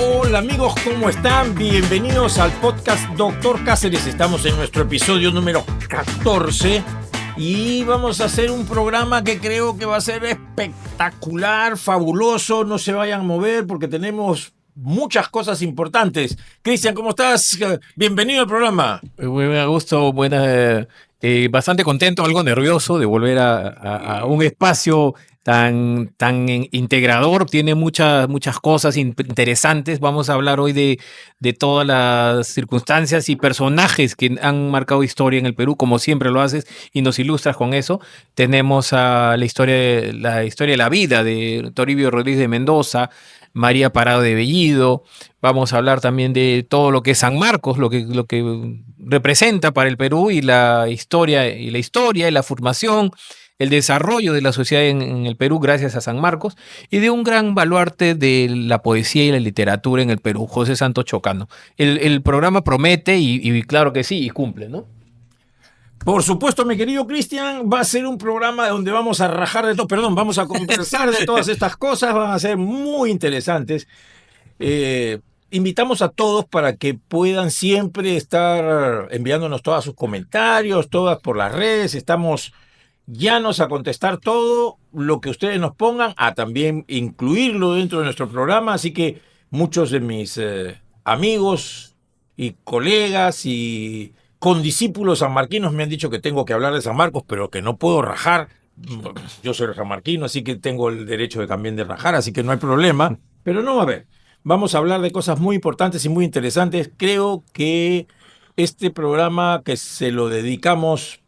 Hola amigos, ¿cómo están? Bienvenidos al podcast Doctor Cáceres. Estamos en nuestro episodio número 14 y vamos a hacer un programa que creo que va a ser espectacular, fabuloso. No se vayan a mover porque tenemos muchas cosas importantes. Cristian, ¿cómo estás? Bienvenido al programa. Buen gusto, bastante contento, algo nervioso de volver a un espacio tan integrador. Tiene muchas cosas interesantes. Vamos a hablar hoy de todas las circunstancias y personajes que han marcado historia en el Perú, como siempre lo haces, y nos ilustras con eso. Tenemos la historia de la vida de Toribio Rodríguez de Mendoza, María Parado de Bellido. Vamos a hablar también de todo lo que es San Marcos, lo que representa para el Perú y la historia y la formación, el desarrollo de la sociedad en el Perú gracias a San Marcos, y de un gran baluarte de la poesía y la literatura en el Perú, José Santos Chocano. El programa promete y claro que sí, y cumple, ¿no? Por supuesto, mi querido Cristian, va a ser un programa donde vamos a rajar de todo, vamos a conversar de todas estas cosas, van a ser muy interesantes. Invitamos a todos para que puedan siempre estar enviándonos todos sus comentarios, todas por las redes. Estamos llanos a contestar todo lo que ustedes nos pongan, a también incluirlo dentro de nuestro programa. Así que muchos de mis amigos y colegas y condiscípulos sanmarquinos me han dicho que tengo que hablar de San Marcos, pero que no puedo rajar. Yo soy sanmarquino, así que tengo el derecho también de rajar, así que no hay problema. Pero no, a ver, vamos a hablar de cosas muy importantes y muy interesantes. Creo que este programa que se lo dedicamos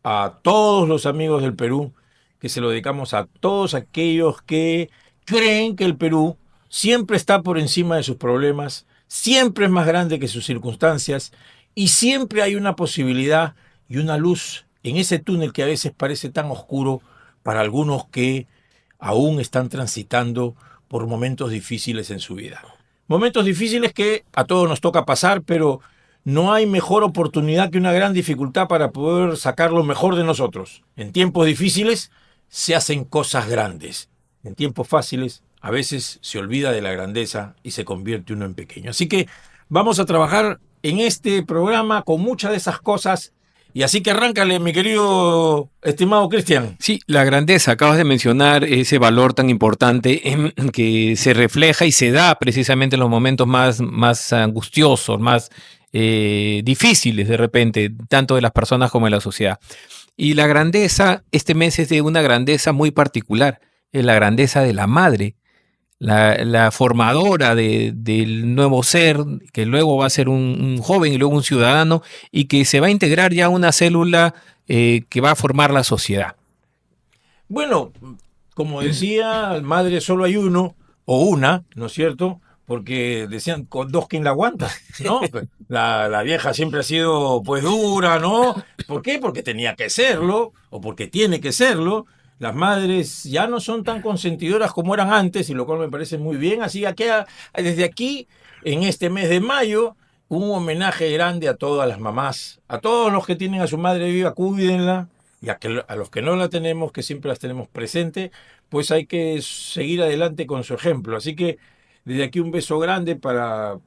a todos los amigos del Perú, que se lo dedicamos a todos aquellos que creen que el Perú siempre está por encima de sus problemas, siempre es más grande que sus circunstancias y siempre hay una posibilidad y una luz en ese túnel que a veces parece tan oscuro para algunos que aún están transitando por momentos difíciles en su vida. Momentos difíciles que a todos nos toca pasar, pero no hay mejor oportunidad que una gran dificultad para poder sacar lo mejor de nosotros. En tiempos difíciles se hacen cosas grandes. En tiempos fáciles a veces se olvida de la grandeza y se convierte uno en pequeño. Así que vamos a trabajar en este programa con muchas de esas cosas. Y así que arráncale, mi querido estimado Cristian. Sí, la grandeza, acabas de mencionar ese valor tan importante que se refleja y se da precisamente en los momentos más angustiosos, más difíciles de repente, tanto de las personas como de la sociedad. Y la grandeza, este mes es de una grandeza muy particular, es la grandeza de la madre, la formadora del nuevo ser, que luego va a ser un joven y luego un ciudadano, y que se va a integrar ya a una célula que va a formar la sociedad. Bueno, como decía, madre solo hay uno o una, ¿no es cierto? Porque decían, con dos, ¿quién la aguanta? ¿No? La vieja siempre ha sido pues dura, ¿no? ¿Por qué? Porque tenía que serlo o porque tiene que serlo. Las madres ya no son tan consentidoras como eran antes, y lo cual me parece muy bien. Así que desde aquí, en este mes de mayo, un homenaje grande a todas las mamás, a todos los que tienen a su madre viva, cuídenla, y a los que no la tenemos, que siempre las tenemos presente, pues hay que seguir adelante con su ejemplo. Así que desde aquí un beso grande para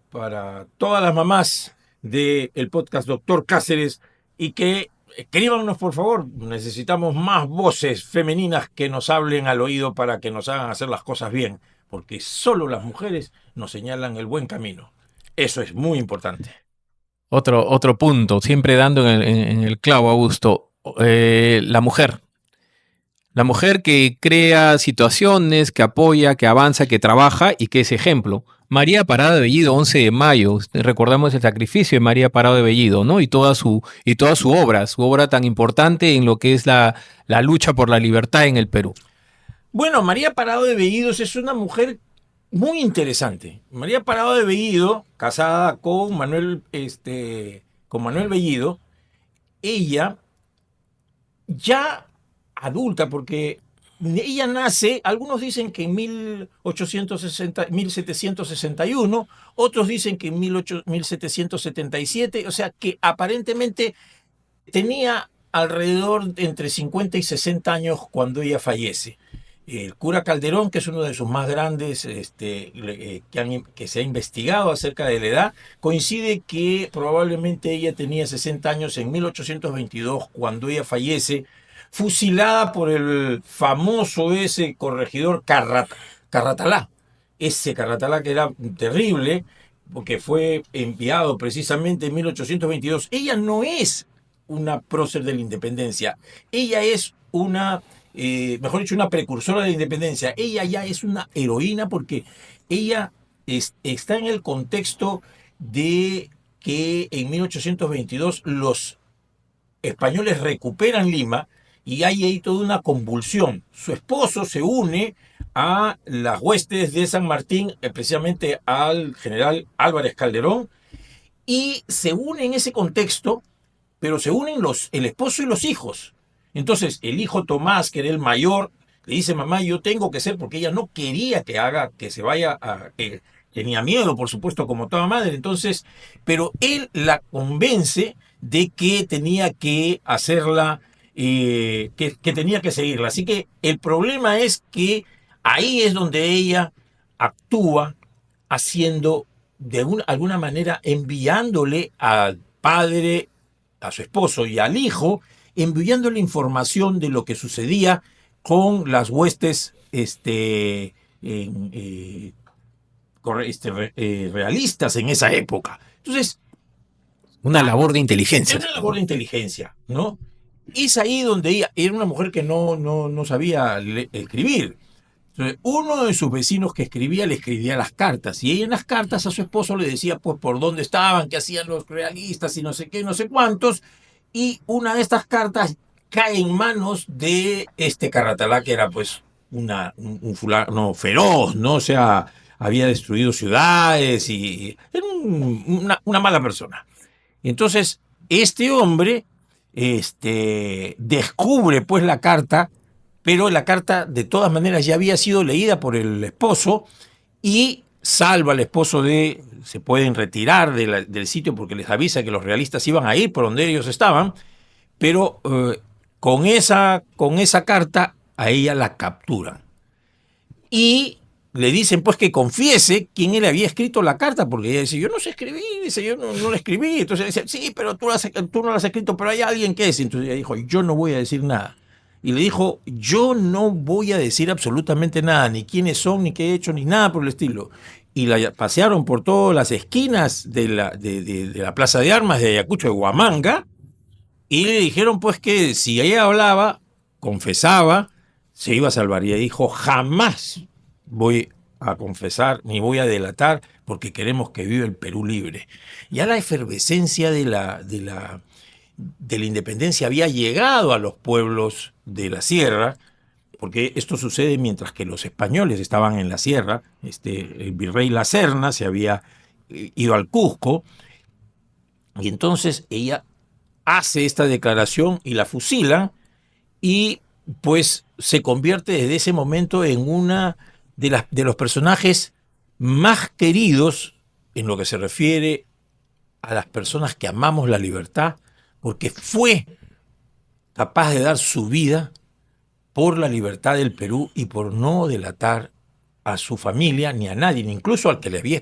todas las mamás del podcast Doctor Cáceres, y que escríbanos, por favor. Necesitamos más voces femeninas que nos hablen al oído para que nos hagan hacer las cosas bien, porque solo las mujeres nos señalan el buen camino. Eso es muy importante. Otro punto, siempre dando en el clavo, Augusto, la mujer. La mujer que crea situaciones, que apoya, que avanza, que trabaja y que es ejemplo. María Parado de Bellido, 11 de mayo, recordamos el sacrificio de María Parado de Bellido, ¿no? Y toda su obra tan importante en lo que es la lucha por la libertad en el Perú. Bueno, María Parado de Bellidos es una mujer muy interesante. María Parado de Bellido, casada con Manuel Bellido, ella ya adulta, porque ella nace, algunos dicen que en 1761, otros dicen que en 1777, o sea que aparentemente tenía alrededor de entre 50 y 60 años cuando ella fallece. El cura Calderón, que es uno de sus más grandes, que se ha investigado acerca de la edad, coincide que probablemente ella tenía 60 años en 1822, cuando ella fallece, fusilada por el famoso ese corregidor Carratalá. Ese Carratalá que era terrible, porque fue enviado precisamente en 1822. Ella no es una prócer de la independencia, ella es mejor dicho, una precursora de la independencia. Ella ya es una heroína porque ella está en el contexto de que en 1822 los españoles recuperan Lima y hay ahí toda una convulsión. Su esposo se une a las huestes de San Martín, precisamente al general Álvarez Calderón, y se une en ese contexto, pero se unen el esposo y los hijos. Entonces, el hijo Tomás, que era el mayor, le dice: mamá, yo tengo que ser, porque ella no quería que se vaya tenía miedo, por supuesto, como toda madre. Entonces, pero él la convence de que tenía que hacerla, que tenía que seguirla. Así que el problema es que ahí es donde ella actúa haciendo, alguna manera, enviándole al padre, a su esposo y al hijo, enviándole información de lo que sucedía con las huestes realistas en esa época. Entonces, Una labor de inteligencia. es una labor de inteligencia, ¿no? Es ahí donde ella era una mujer que no sabía escribir. Entonces, uno de sus vecinos que escribía, le escribía las cartas, y ella en las cartas a su esposo le decía pues por dónde estaban, qué hacían los realistas y no sé qué, no sé cuántos, y una de estas cartas cae en manos de este Carratalá, que era pues un fulano feroz, ¿no? O sea, había destruido ciudades y era una mala persona. Entonces, este hombre descubre pues la carta, pero la carta de todas maneras ya había sido leída por el esposo y salva al esposo se pueden retirar del sitio porque les avisa que los realistas iban a ir por donde ellos estaban, pero con esa carta a ella la capturan. Y le dicen pues que confiese quién le había escrito la carta, porque ella dice: yo no sé escribir, dice, yo no la escribí. Entonces dice: sí, pero tú no la has escrito, pero hay alguien que es. Entonces ella dijo: yo no voy a decir nada. Y le dijo: yo no voy a decir absolutamente nada, ni quiénes son, ni qué he hecho, ni nada por el estilo. Y la pasearon por todas las esquinas de la plaza de armas de Ayacucho, de Huamanga, y le dijeron pues que si ella hablaba, confesaba, se iba a salvar. Y ella dijo: jamás voy a confesar ni voy a delatar, porque queremos que viva el Perú libre. Ya la efervescencia de la independencia había llegado a los pueblos de la sierra, porque esto sucede mientras que los españoles estaban en la sierra. El virrey La Serna se había ido al Cusco, y entonces ella hace esta declaración y la fusilan, y pues se convierte desde ese momento en una de los personajes más queridos en lo que se refiere a las personas que amamos la libertad, porque fue capaz de dar su vida por la libertad del Perú y por no delatar a su familia ni a nadie, ni incluso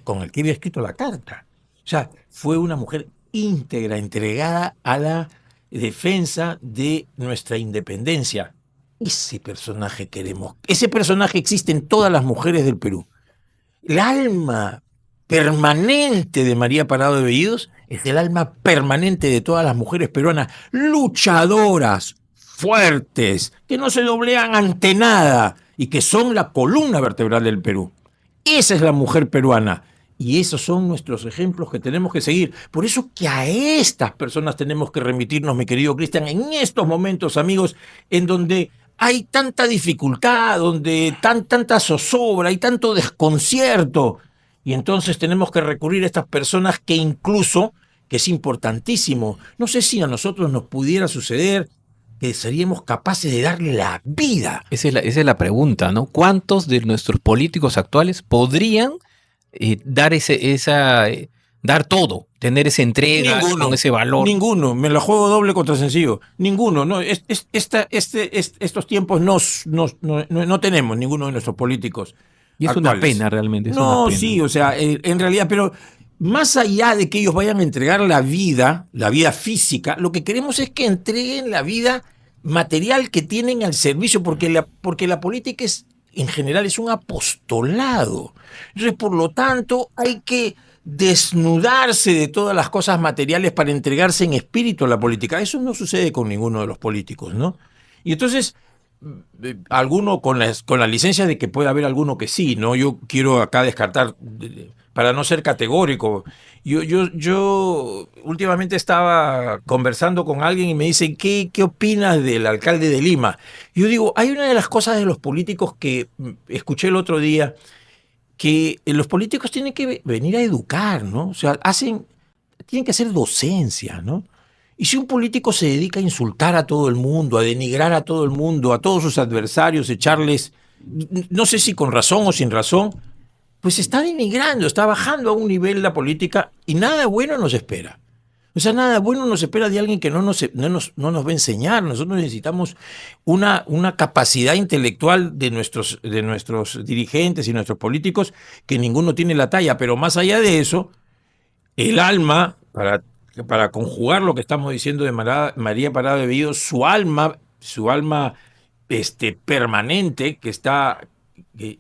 con el que había escrito la carta. O sea, fue una mujer íntegra, entregada a la defensa de nuestra independencia. Ese personaje queremos. Ese personaje existe en todas las mujeres del Perú. El alma permanente de María Parado de Bellidos es el alma permanente de todas las mujeres peruanas, luchadoras, fuertes, que no se doblegan ante nada y que son la columna vertebral del Perú. Esa es la mujer peruana. Y esos son nuestros ejemplos que tenemos que seguir. Por eso que a estas personas tenemos que remitirnos, mi querido Cristian, en estos momentos, amigos, en donde hay tanta dificultad, donde tanta zozobra, hay tanto desconcierto. Y entonces tenemos que recurrir a estas personas que incluso, que es importantísimo, no sé si a nosotros nos pudiera suceder que seríamos capaces de darle la vida. Esa es la pregunta, ¿no? ¿Cuántos de nuestros políticos actuales podrían dar dar todo, tener esa entrega Ninguno, con ese valor. ninguno. Me la juego doble contra sencillo. Ninguno. No, estos tiempos no tenemos ninguno de nuestros políticos Y es una actuales. pena realmente, es una No, pena. sí, o sea, en realidad, pero más allá de que ellos vayan a entregar la vida física, lo que queremos es que entreguen la vida material que tienen al servicio, porque la política es, en general, es un apostolado. Entonces, por lo tanto, hay que desnudarse de todas las cosas materiales para entregarse en espíritu a la política. Eso no sucede con ninguno de los políticos, ¿no? Y entonces, alguno con la licencia de que pueda haber alguno que sí, ¿no? Yo quiero acá descartar, para no ser categórico. Yo últimamente estaba conversando con alguien y me dice, ¿qué opinas del alcalde de Lima? Yo digo, hay una de las cosas de los políticos que escuché el otro día, que los políticos tienen que venir a educar, ¿no? O sea, tienen que hacer docencia, ¿no? Y si un político se dedica a insultar a todo el mundo, a denigrar a todo el mundo, a todos sus adversarios, echarles, no sé si con razón o sin razón, pues está denigrando, está bajando a un nivel la política y nada bueno nos espera. O sea, nada bueno nos espera de alguien que no nos va a enseñar. Nosotros necesitamos una capacidad intelectual de nuestros dirigentes y nuestros políticos que ninguno tiene la talla. Pero más allá de eso, el alma, para conjugar lo que estamos diciendo de María Parada de Bellido, su alma permanente, que está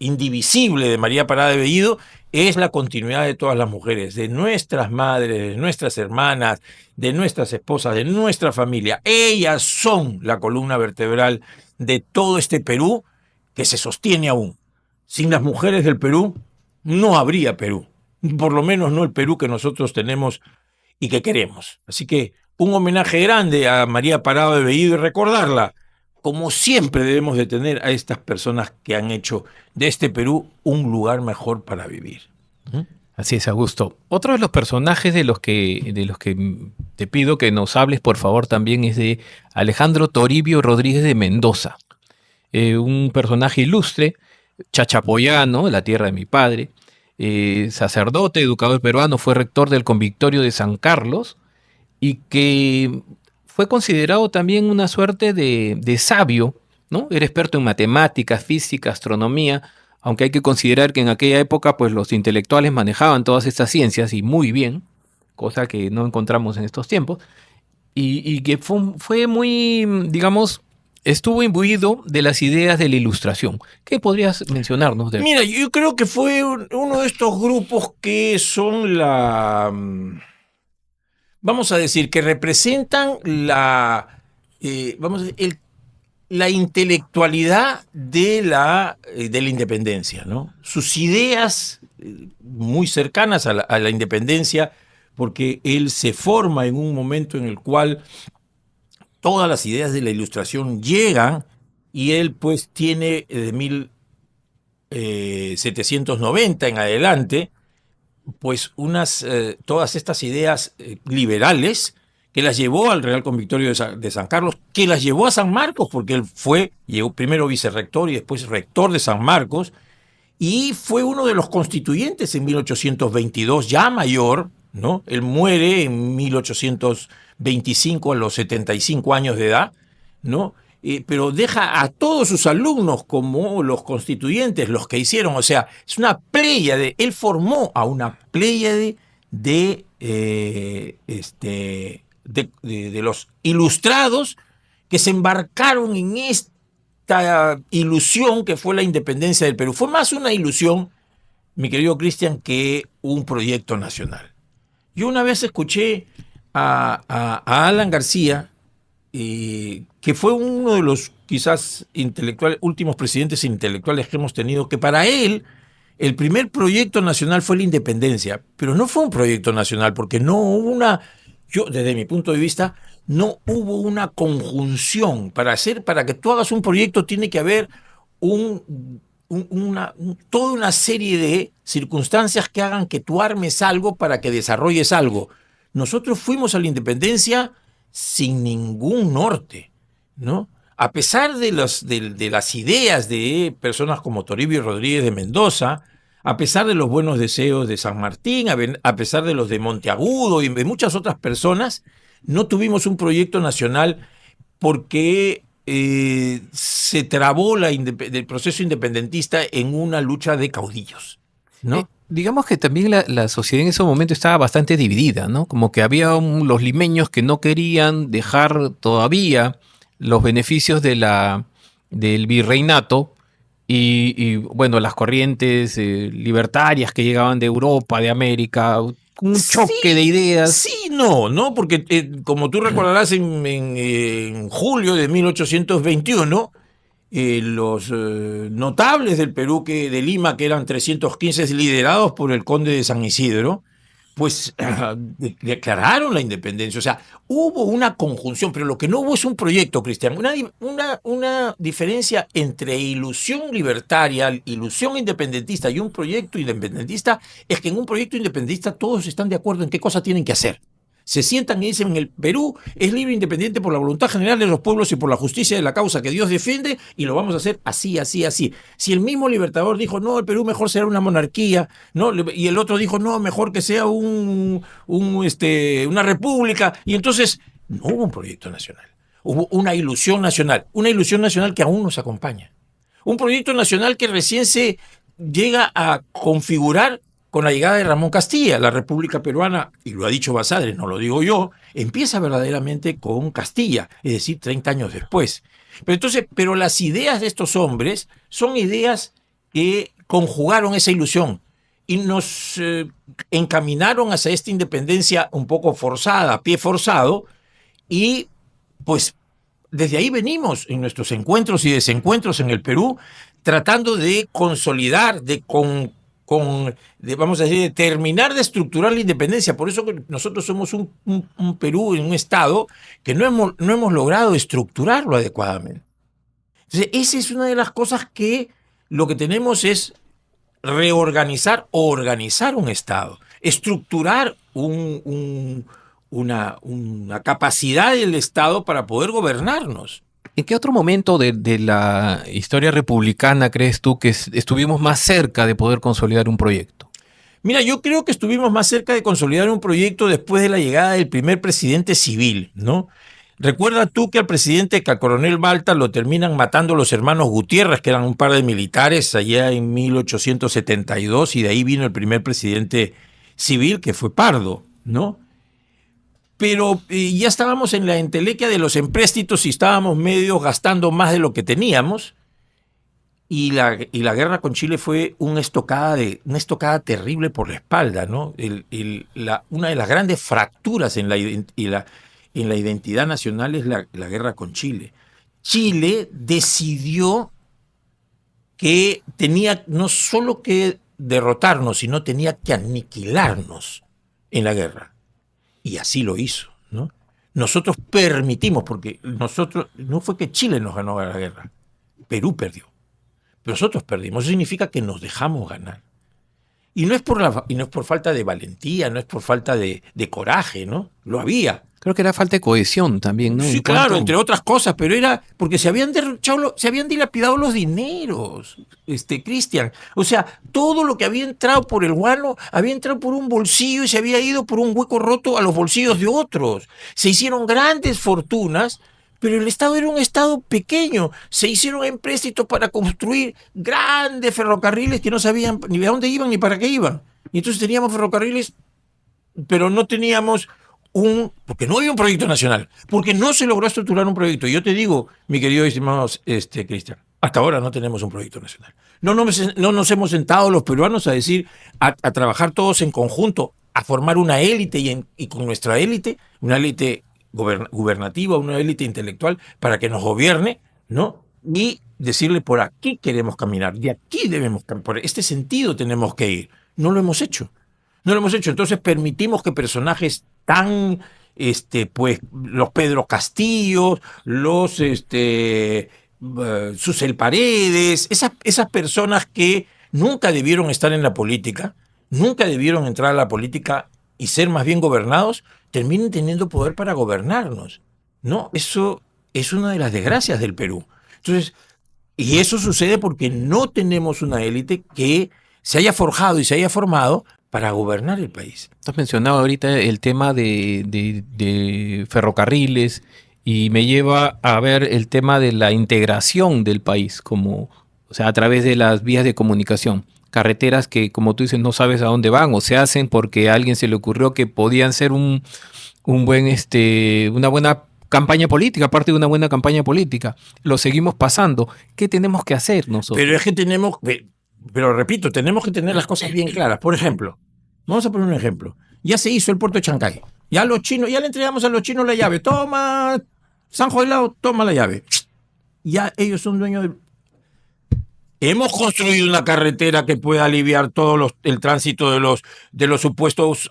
indivisible de María Parada de Bellido, es la continuidad de todas las mujeres, de nuestras madres, de nuestras hermanas, de nuestras esposas, de nuestra familia. Ellas son la columna vertebral de todo este Perú que se sostiene aún. Sin las mujeres del Perú no habría Perú, por lo menos no el Perú que nosotros tenemos y que queremos. Así que un homenaje grande a María Parada de Bellido y recordarla, como siempre debemos de tener a estas personas que han hecho de este Perú un lugar mejor para vivir. Así es, Augusto. Otro de los personajes de los que te pido que nos hables, por favor, también es de Alejandro Toribio Rodríguez de Mendoza. Un personaje ilustre, chachapoyano, de la tierra de mi padre, sacerdote, educador peruano, fue rector del convictorio de San Carlos y que fue considerado también una suerte de sabio, ¿no? Era experto en matemáticas, física, astronomía, aunque hay que considerar que en aquella época pues los intelectuales manejaban todas estas ciencias y muy bien, cosa que no encontramos en estos tiempos, y que fue muy, digamos, estuvo imbuido de las ideas de la Ilustración. ¿Qué podrías mencionarnos de él? Mira, yo creo que fue uno de estos grupos que son vamos a decir, que representan la intelectualidad de la independencia, ¿no? Sus ideas muy cercanas a la independencia, porque él se forma en un momento en el cual todas las ideas de la Ilustración llegan y él pues tiene de 1790 en adelante pues todas estas ideas liberales que las llevó al Real Convictorio de San Carlos, que las llevó a San Marcos, porque él llegó primero vicerrector y después rector de San Marcos, y fue uno de los constituyentes en 1822, ya mayor, ¿no? Él muere en 1825 a los 75 años de edad, ¿no? Pero deja a todos sus alumnos como los constituyentes, los que hicieron, o sea, es una pléyade, él formó a una pléyade de los ilustrados que se embarcaron en esta ilusión que fue la independencia del Perú. Fue más una ilusión, mi querido Cristian, que un proyecto nacional. Yo una vez escuché a Alan García, que fue uno de los quizás últimos presidentes intelectuales que hemos tenido, que para él el primer proyecto nacional fue la independencia, pero no fue un proyecto nacional porque no hubo desde mi punto de vista, no hubo una conjunción. Para que tú hagas un proyecto tiene que haber toda una serie de circunstancias que hagan que tú armes algo para que desarrolles algo. Nosotros fuimos a la independencia sin ningún norte, ¿no? A pesar de las ideas de personas como Toribio Rodríguez de Mendoza, a pesar de los buenos deseos de San Martín, a pesar de los de Monteagudo y de muchas otras personas, no tuvimos un proyecto nacional porque se trabó el proceso independentista en una lucha de caudillos, ¿no? Digamos que también la sociedad en ese momento estaba bastante dividida, ¿no? Como que había los limeños que no querían dejar todavía los beneficios del virreinato bueno, las corrientes libertarias que llegaban de Europa, de América, un choque de ideas. Sí, no, porque como tú recordarás en julio de 1821, los notables del Perú, de Lima, que eran 315, liderados por el conde de San Isidro, pues declararon la independencia. O sea, hubo una conjunción, pero lo que no hubo es un proyecto, Cristian. Una diferencia entre ilusión libertaria, ilusión independentista y un proyecto independentista es que en un proyecto independentista todos están de acuerdo en qué cosa tienen que hacer. Se sientan y dicen: el Perú es libre e independiente por la voluntad general de los pueblos y por la justicia de la causa que Dios defiende, y lo vamos a hacer así, así, así. Si el mismo Libertador dijo: no, el Perú mejor será una monarquía, ¿no? Y el otro dijo: no, mejor que sea una república, y entonces no hubo un proyecto nacional. Hubo una ilusión nacional que aún nos acompaña. Un proyecto nacional que recién se llega a configurar con la llegada de Ramón Castilla. La República Peruana, y lo ha dicho Basadre, no lo digo yo, empieza verdaderamente con Castilla, es decir, 30 años después. Pero las ideas de estos hombres son ideas que conjugaron esa ilusión y nos encaminaron hacia esta independencia un poco forzada, a pie forzado, y pues desde ahí venimos en nuestros encuentros y desencuentros en el Perú, tratando de consolidar, vamos a decir, de terminar de estructurar la independencia. Por eso que nosotros somos un Perú, un Estado, que no hemos logrado estructurarlo adecuadamente. Entonces, esa es una de las cosas que lo que tenemos es reorganizar o organizar un Estado, estructurar una capacidad del Estado para poder gobernarnos. ¿En qué otro momento de la historia republicana crees tú que estuvimos más cerca de poder consolidar un proyecto? Mira, yo creo que estuvimos más cerca de consolidar un proyecto después de la llegada del primer presidente civil, ¿no? Recuerda tú que al coronel Balta lo terminan matando los hermanos Gutiérrez, que eran un par de militares allá en 1872, y de ahí vino el primer presidente civil, que fue Pardo, ¿no? Pero ya estábamos en la entelequia de los empréstitos y estábamos medio gastando más de lo que teníamos, y la guerra con Chile fue una estocada terrible por la espalda, ¿no? Una de las grandes fracturas en la identidad nacional es la guerra con Chile. Chile decidió que tenía no solo que derrotarnos, sino tenía que aniquilarnos en la guerra. Y así lo hizo, ¿no? Nosotros permitimos, porque no fue que Chile nos ganó la guerra, Perú perdió. Pero nosotros perdimos. Eso significa que nos dejamos ganar. Y no es por falta de valentía, no es por falta de coraje, ¿no? Lo había. Creo que era falta de cohesión también, ¿no? Sí, claro, entre otras cosas, pero era porque se habían dilapidado los dineros, Cristian. O sea, todo lo que había entrado por el guano había entrado por un bolsillo y se había ido por un hueco roto a los bolsillos de otros. Se hicieron grandes fortunas, pero el Estado era un Estado pequeño. Se hicieron empréstitos para construir grandes ferrocarriles que no sabían ni de dónde iban ni para qué iban. Y entonces teníamos ferrocarriles, pero no teníamos porque no había un proyecto nacional, porque no se logró estructurar un proyecto. Y yo te digo, mi querido y estimado Cristian, hasta ahora no tenemos un proyecto nacional. No nos hemos sentado los peruanos a decir, a trabajar todos en conjunto, a formar una élite y con nuestra élite, una élite gubernativa, una élite intelectual, para que nos gobierne, ¿no? Y decirle: por aquí queremos caminar, de aquí debemos caminar, por este sentido tenemos que ir. No lo hemos hecho. No lo hemos hecho. Entonces permitimos que personajes tan, pues, los Pedro Castillo, los Susel Paredes, esas personas que nunca debieron estar en la política, nunca debieron entrar a la política y ser más bien gobernados, terminen teniendo poder para gobernarnos, ¿no? Eso es una de las desgracias del Perú. Entonces, y eso sucede porque no tenemos una élite que se haya forjado y se haya formado para gobernar el país. Tú has mencionado ahorita el tema de ferrocarriles y me lleva a ver el tema de la integración del país, como, o sea, a través de las vías de comunicación. Carreteras que, como tú dices, no sabes a dónde van o se hacen porque a alguien se le ocurrió que podían ser una buena campaña política, parte de una buena campaña política. Lo seguimos pasando. ¿Qué tenemos que hacer nosotros? Pero es que pero repito, tenemos que tener las cosas bien claras. Por ejemplo, vamos a poner un ejemplo. Ya se hizo el puerto de Chancay. Ya los chinos, ya le entregamos a los chinos la llave. Toma, San Joelao, toma la llave. Ya ellos son dueños del... Hemos construido una carretera que pueda aliviar todo el tránsito de los supuestos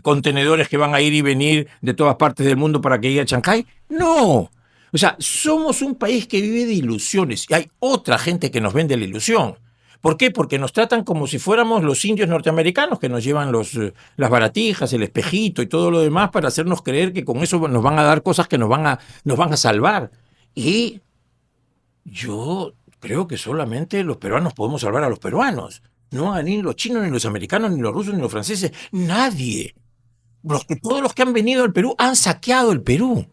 contenedores que van a ir y venir de todas partes del mundo para que llegue a Chancay. No. O sea, somos un país que vive de ilusiones y hay otra gente que nos vende la ilusión. ¿Por qué? Porque nos tratan como si fuéramos los indios norteamericanos que nos llevan las baratijas, el espejito y todo lo demás para hacernos creer que con eso nos van a dar cosas que nos van a salvar. Y yo creo que solamente los peruanos podemos salvar a los peruanos. No ni los chinos, ni los americanos, ni los rusos, ni los franceses. Nadie. Todos los que han venido al Perú han saqueado el Perú.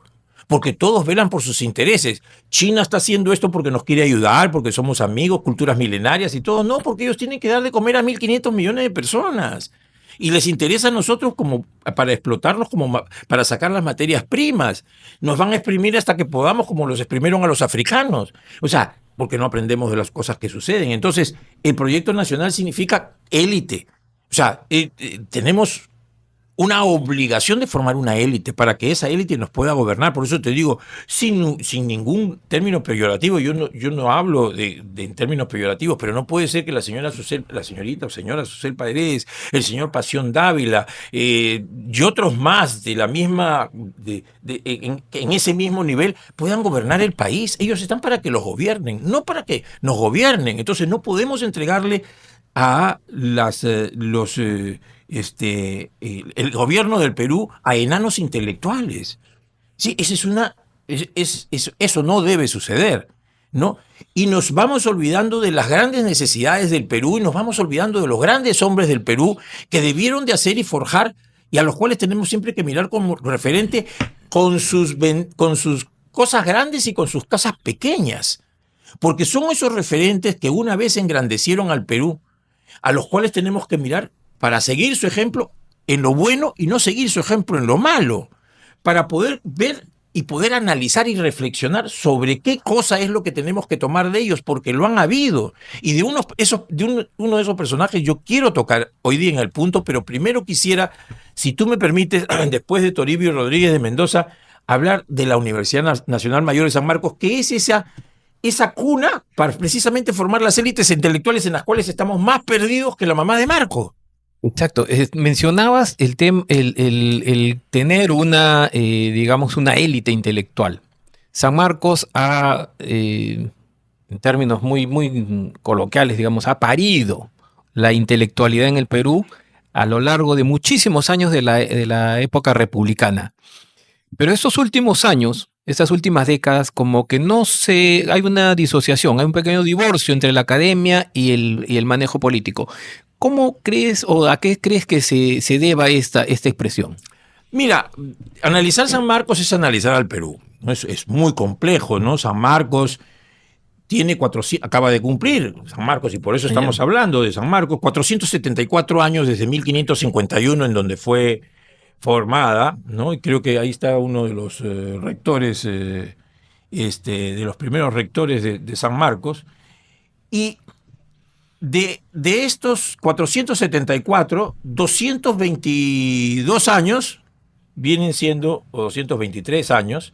Porque todos velan por sus intereses. China está haciendo esto porque nos quiere ayudar, porque somos amigos, culturas milenarias y todo. No, porque ellos tienen que dar de comer a 1.500 millones de personas. Y les interesa a nosotros como para explotarnos, como para sacar las materias primas. Nos van a exprimir hasta que podamos, como los exprimieron a los africanos. O sea, porque no aprendemos de las cosas que suceden. Entonces, el proyecto nacional significa élite. O sea, tenemos una obligación de formar una élite para que esa élite nos pueda gobernar. Por eso te digo, sin ningún término peyorativo, yo no hablo en términos peyorativos, pero no puede ser que la señorita o señora Susel Paredes, el señor Pasión Dávila y otros más de la misma, en ese mismo nivel puedan gobernar el país. Ellos están para que los gobiernen, no para que nos gobiernen. Entonces no podemos entregarle a el gobierno del Perú a enanos intelectuales. Sí, eso no debe suceder, ¿no? Y nos vamos olvidando de las grandes necesidades del Perú y nos vamos olvidando de los grandes hombres del Perú que debieron de hacer y forjar y a los cuales tenemos siempre que mirar como referente con sus cosas grandes y con sus casas pequeñas. Porque son esos referentes que una vez engrandecieron al Perú, a los cuales tenemos que mirar para seguir su ejemplo en lo bueno y no seguir su ejemplo en lo malo, para poder ver y poder analizar y reflexionar sobre qué cosa es lo que tenemos que tomar de ellos, porque lo han habido. Y de uno de esos personajes yo quiero tocar hoy día en el punto, pero primero quisiera, si tú me permites, después de Toribio Rodríguez de Mendoza, hablar de la Universidad Nacional Mayor de San Marcos, que es esa cuna para precisamente formar las élites intelectuales en las cuales estamos más perdidos que la mamá de Marco. Exacto. Mencionabas el tener una, digamos, una élite intelectual. San Marcos en términos muy, muy coloquiales, digamos, ha parido la intelectualidad en el Perú a lo largo de muchísimos años de la época republicana. Pero estos últimos años, estas últimas décadas, como que hay una disociación, hay un pequeño divorcio entre la academia y el manejo político. ¿Cómo crees o a qué crees que se deba esta expresión? Mira, analizar San Marcos es analizar al Perú. Es muy complejo, ¿no? San Marcos acaba de cumplir San Marcos, y por eso estamos hablando de San Marcos, 474 años desde 1551 en donde fue formada, ¿no? Y creo que ahí está uno de los rectores, de los primeros rectores de San Marcos. Y de estos 474, 222 años vienen siendo, o 223 años,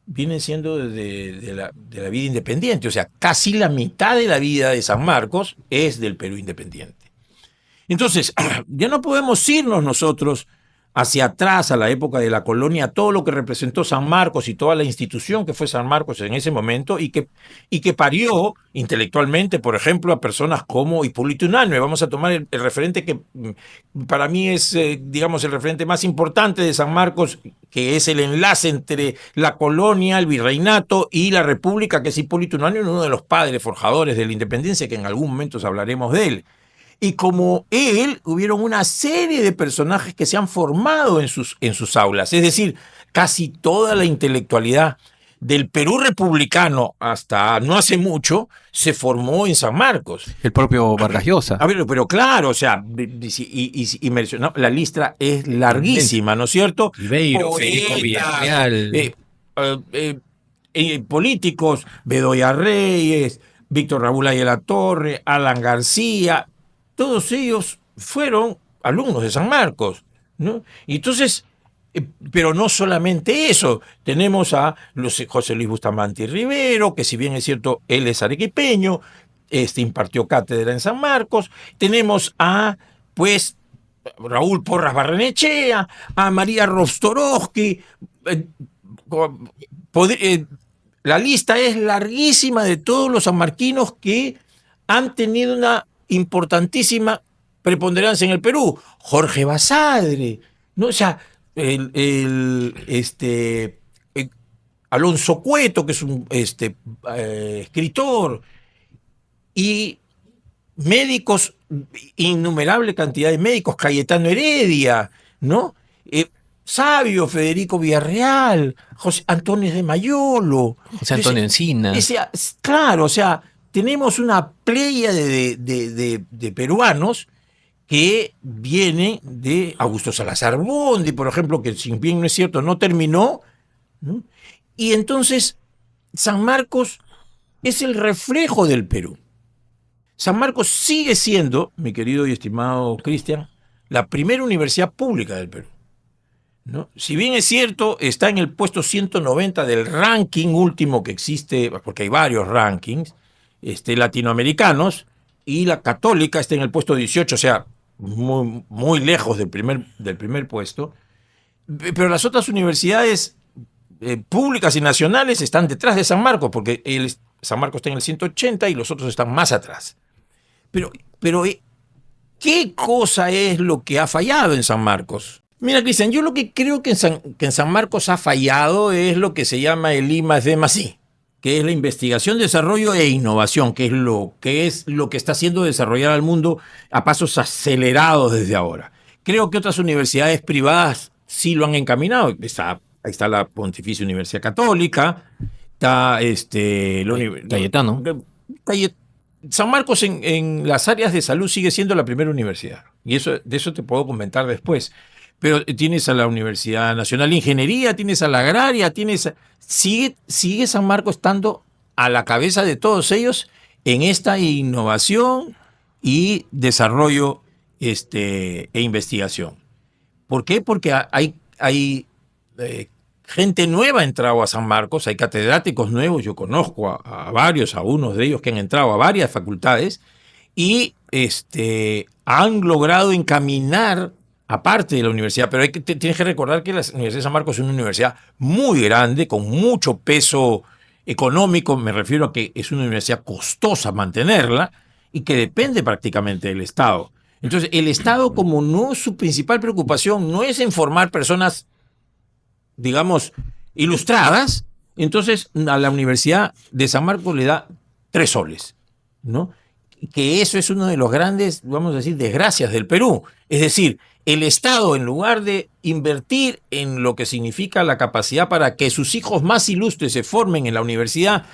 vienen siendo de la vida independiente. O sea, casi la mitad de la vida de San Marcos es del Perú independiente. Entonces, ya no podemos irnos nosotros hacia atrás a la época de la colonia, todo lo que representó San Marcos y toda la institución que fue San Marcos en ese momento y que parió intelectualmente, por ejemplo, a personas como Hipólito Unanue. Vamos a tomar el referente que para mí es, digamos, el referente más importante de San Marcos, que es el enlace entre la colonia, el virreinato y la república, que es Hipólito Unanue, uno de los padres forjadores de la independencia, que en algún momento hablaremos de él. Y como él, hubieron una serie de personajes que se han formado en sus aulas. Es decir, casi toda la intelectualidad del Perú republicano hasta no hace mucho se formó en San Marcos. El propio Vargas Llosa. A ver, pero claro, o sea, no, la lista es larguísima, ¿no es cierto? Ribeiro, Federico Villarreal. Políticos, Bedoya Reyes, Víctor Raúl Ayala Torre, Alan García, todos ellos fueron alumnos de San Marcos, ¿no? Y entonces, pero no solamente eso, tenemos a José Luis Bustamante Rivero, que si bien es cierto, él es arequipeño, impartió cátedra en San Marcos, tenemos a, pues, Raúl Porras Barrenechea, a María Rostorowski, la lista es larguísima de todos los sanmarquinos que han tenido una importantísima preponderancia en el Perú. Jorge Basadre, ¿no? O sea, Alonso Cueto, que es un escritor, y médicos, innumerable cantidad de médicos, Cayetano Heredia, ¿no? Sabio, Federico Villarreal, José Antonio de Mayolo, José Antonio Encina. Claro, o sea, tenemos una playa de peruanos que vienen de Augusto Salazar Bondi, por ejemplo, que si bien no es cierto, no terminó, ¿no? Y entonces San Marcos es el reflejo del Perú. San Marcos sigue siendo, mi querido y estimado Cristian, la primera universidad pública del Perú, ¿no? Si bien es cierto, está en el puesto 190 del ranking último que existe, porque hay varios rankings, latinoamericanos, y la católica está en el puesto 18, o sea, muy, muy lejos del primer puesto, pero las otras universidades públicas y nacionales están detrás de San Marcos, porque San Marcos está en el 180 y los otros están más atrás. Pero ¿qué cosa es lo que ha fallado en San Marcos? Mira, Cristian, yo lo que creo que en San Marcos ha fallado es lo que se llama el I+D+I, que es la investigación, desarrollo e innovación, que es lo que está haciendo desarrollar al mundo a pasos acelerados desde ahora. Creo que otras universidades privadas sí lo han encaminado. Ahí está la Pontificia Universidad Católica, está Cayetano. San Marcos en las áreas de salud sigue siendo la primera universidad, y de eso te puedo comentar después. Pero tienes a la Universidad Nacional de Ingeniería, tienes a la Agraria, sigue San Marcos estando a la cabeza de todos ellos en esta innovación y desarrollo e investigación. ¿Por qué? Porque hay gente nueva entrado a San Marcos, hay catedráticos nuevos, yo conozco a varios, a unos de ellos que han entrado a varias facultades y han logrado encaminar, aparte de la universidad, pero tienes que recordar que la Universidad de San Marcos es una universidad muy grande, con mucho peso económico, me refiero a que es una universidad costosa mantenerla y que depende prácticamente del Estado. Entonces, el Estado, como no, su principal preocupación no es en formar personas, digamos, ilustradas, entonces a la Universidad de San Marcos le da 3 soles, ¿no? Que eso es uno de los grandes, vamos a decir, desgracias del Perú. Es decir, el Estado, en lugar de invertir en lo que significa la capacidad para que sus hijos más ilustres se formen en la universidad,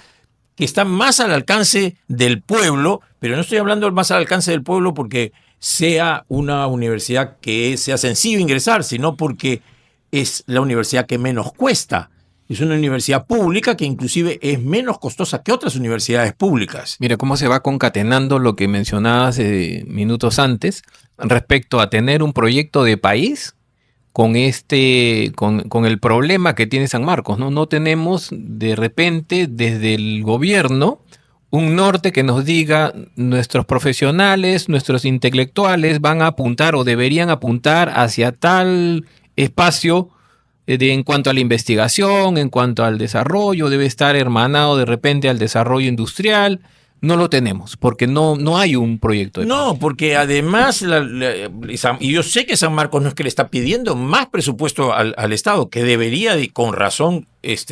que está más al alcance del pueblo, pero no estoy hablando más al alcance del pueblo porque sea una universidad que sea sencillo ingresar, sino porque es la universidad que menos cuesta. Es una universidad pública que inclusive es menos costosa que otras universidades públicas. Mira cómo se va concatenando lo que mencionabas minutos antes respecto a tener un proyecto de país con el problema que tiene San Marcos, ¿no? No tenemos de repente desde el gobierno un norte que nos diga nuestros profesionales, nuestros intelectuales van a apuntar o deberían apuntar hacia tal espacio en cuanto a la investigación, en cuanto al desarrollo, debe estar hermanado de repente al desarrollo industrial. No lo tenemos, porque no hay un proyecto de paz. No, porque además, y yo sé que San Marcos no es que le está pidiendo más presupuesto al Estado, que debería con razón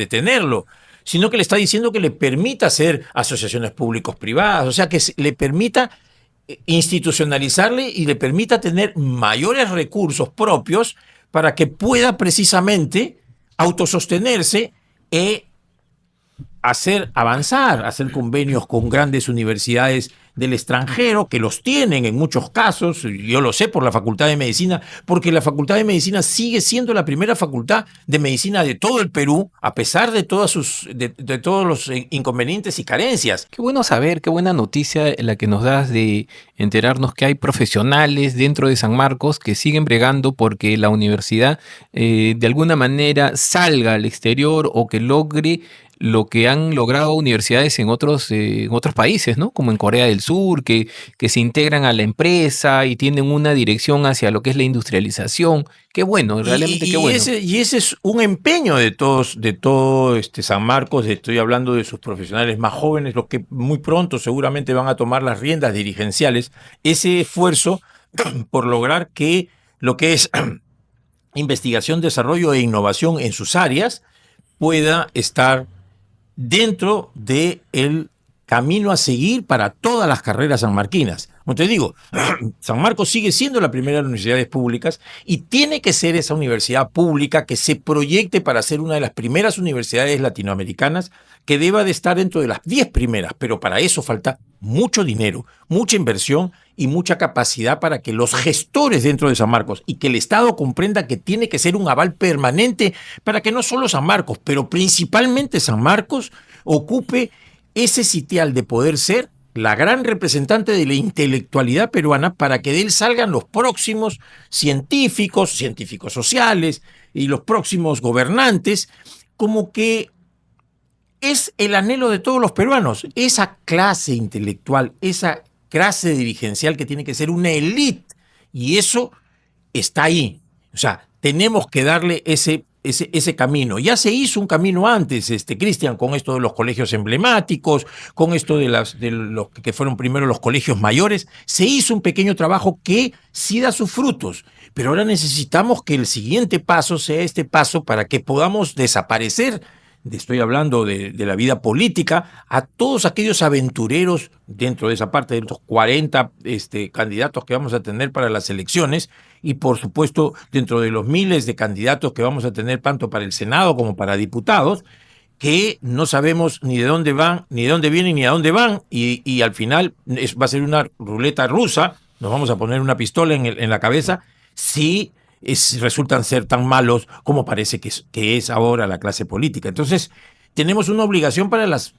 tenerlo, sino que le está diciendo que le permita hacer asociaciones públicos-privadas, o sea, que le permita institucionalizarle y le permita tener mayores recursos propios para que pueda precisamente autosostenerse hacer avanzar, hacer convenios con grandes universidades del extranjero, que los tienen en muchos casos, yo lo sé por la Facultad de Medicina, porque la Facultad de Medicina sigue siendo la primera facultad de medicina de todo el Perú, a pesar de todos los inconvenientes y carencias. Qué bueno saber, qué buena noticia la que nos das de enterarnos que hay profesionales dentro de San Marcos que siguen bregando porque la universidad de alguna manera salga al exterior o que logre lo que han logrado universidades en otros países, ¿no? Como en Corea del Sur, que se integran a la empresa y tienen una dirección hacia lo que es la industrialización. Qué bueno, realmente qué bueno. Ese es un empeño de todo San Marcos. Estoy hablando de sus profesionales más jóvenes, los que muy pronto seguramente van a tomar las riendas dirigenciales. Ese esfuerzo por lograr que lo que es investigación, desarrollo e innovación en sus áreas pueda estar dentro del camino a seguir para todas las carreras sanmarquinas. Como te digo, San Marcos sigue siendo la primera de las universidades públicas y tiene que ser esa universidad pública que se proyecte para ser una de las primeras universidades latinoamericanas que deba de estar dentro de las 10 primeras, pero para eso falta mucho dinero, mucha inversión y mucha capacidad para que los gestores dentro de San Marcos y que el Estado comprenda que tiene que ser un aval permanente para que no solo San Marcos, pero principalmente San Marcos ocupe ese sitial de poder ser la gran representante de la intelectualidad peruana para que de él salgan los próximos científicos sociales y los próximos gobernantes, como que es el anhelo de todos los peruanos, esa clase intelectual, esa clase dirigencial que tiene que ser una élite, y eso está ahí. O sea, tenemos que darle ese camino. Ya se hizo un camino antes, Cristian, con esto de los colegios emblemáticos, con esto de los que fueron primero los colegios mayores, se hizo un pequeño trabajo que sí da sus frutos, pero ahora necesitamos que el siguiente paso sea este paso para que podamos desaparecer, estoy hablando de la vida política, a todos aquellos aventureros dentro de esa parte de los 40 candidatos que vamos a tener para las elecciones y por supuesto dentro de los miles de candidatos que vamos a tener tanto para el Senado como para diputados, que no sabemos ni de dónde van, ni de dónde vienen, ni a dónde van, y al final va a ser una ruleta rusa, nos vamos a poner una pistola en la cabeza, si resultan ser tan malos como parece que es ahora la clase política. Entonces, tenemos una obligación para las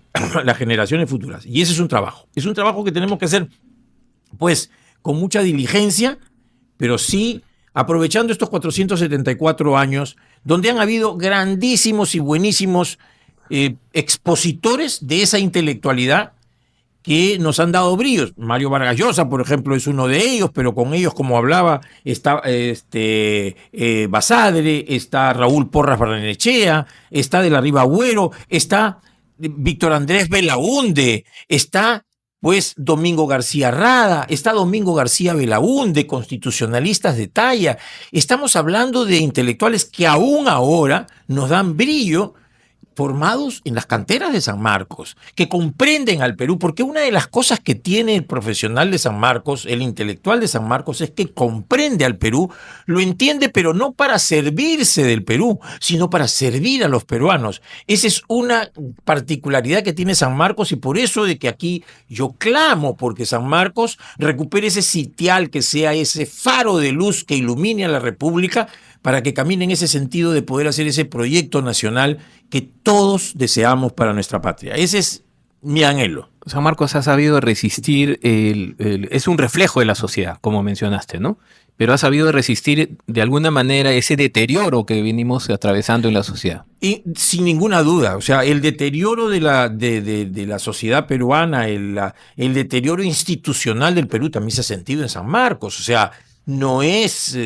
generaciones futuras, y ese es un trabajo. Es un trabajo que tenemos que hacer, pues, con mucha diligencia, pero sí aprovechando estos 474 años, donde han habido grandísimos y buenísimos expositores de esa intelectualidad que nos han dado brillos. Mario Vargas Llosa, por ejemplo, es uno de ellos, pero con ellos, como hablaba, está Basadre, está Raúl Porras Barrenechea, está de la Riva Agüero, está Víctor Andrés Belaúnde, está pues Domingo García Rada, está Domingo García Belaúnde, constitucionalistas de talla. Estamos hablando de intelectuales que aún ahora nos dan brillo, formados en las canteras de San Marcos, que comprenden al Perú, porque una de las cosas que tiene el profesional de San Marcos, el intelectual de San Marcos, es que comprende al Perú, lo entiende, pero no para servirse del Perú, sino para servir a los peruanos. Esa es una particularidad que tiene San Marcos y por eso de que aquí yo clamo porque San Marcos recupere ese sitial, que sea ese faro de luz que ilumine a la República, para que camine en ese sentido de poder hacer ese proyecto nacional que todos deseamos para nuestra patria. Ese es mi anhelo. San Marcos ha sabido resistir, es un reflejo de la sociedad, como mencionaste, ¿no? Pero ha sabido resistir de alguna manera ese deterioro que venimos atravesando en la sociedad. Y sin ninguna duda, o sea, el deterioro de la sociedad peruana, el deterioro institucional del Perú también se ha sentido en San Marcos, o sea, no es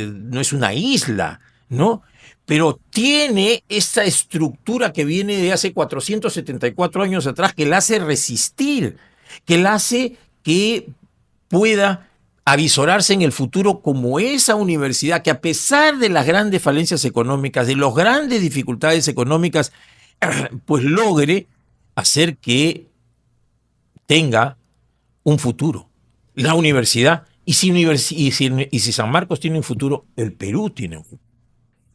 una isla, ¿no? pero tiene esa estructura que viene de hace 474 años atrás, que la hace resistir, que la hace que pueda avisorarse en el futuro como esa universidad que, a pesar de las grandes falencias económicas, de las grandes dificultades económicas, pues logre hacer que tenga un futuro. La universidad, y si San Marcos tiene un futuro, el Perú tiene un futuro.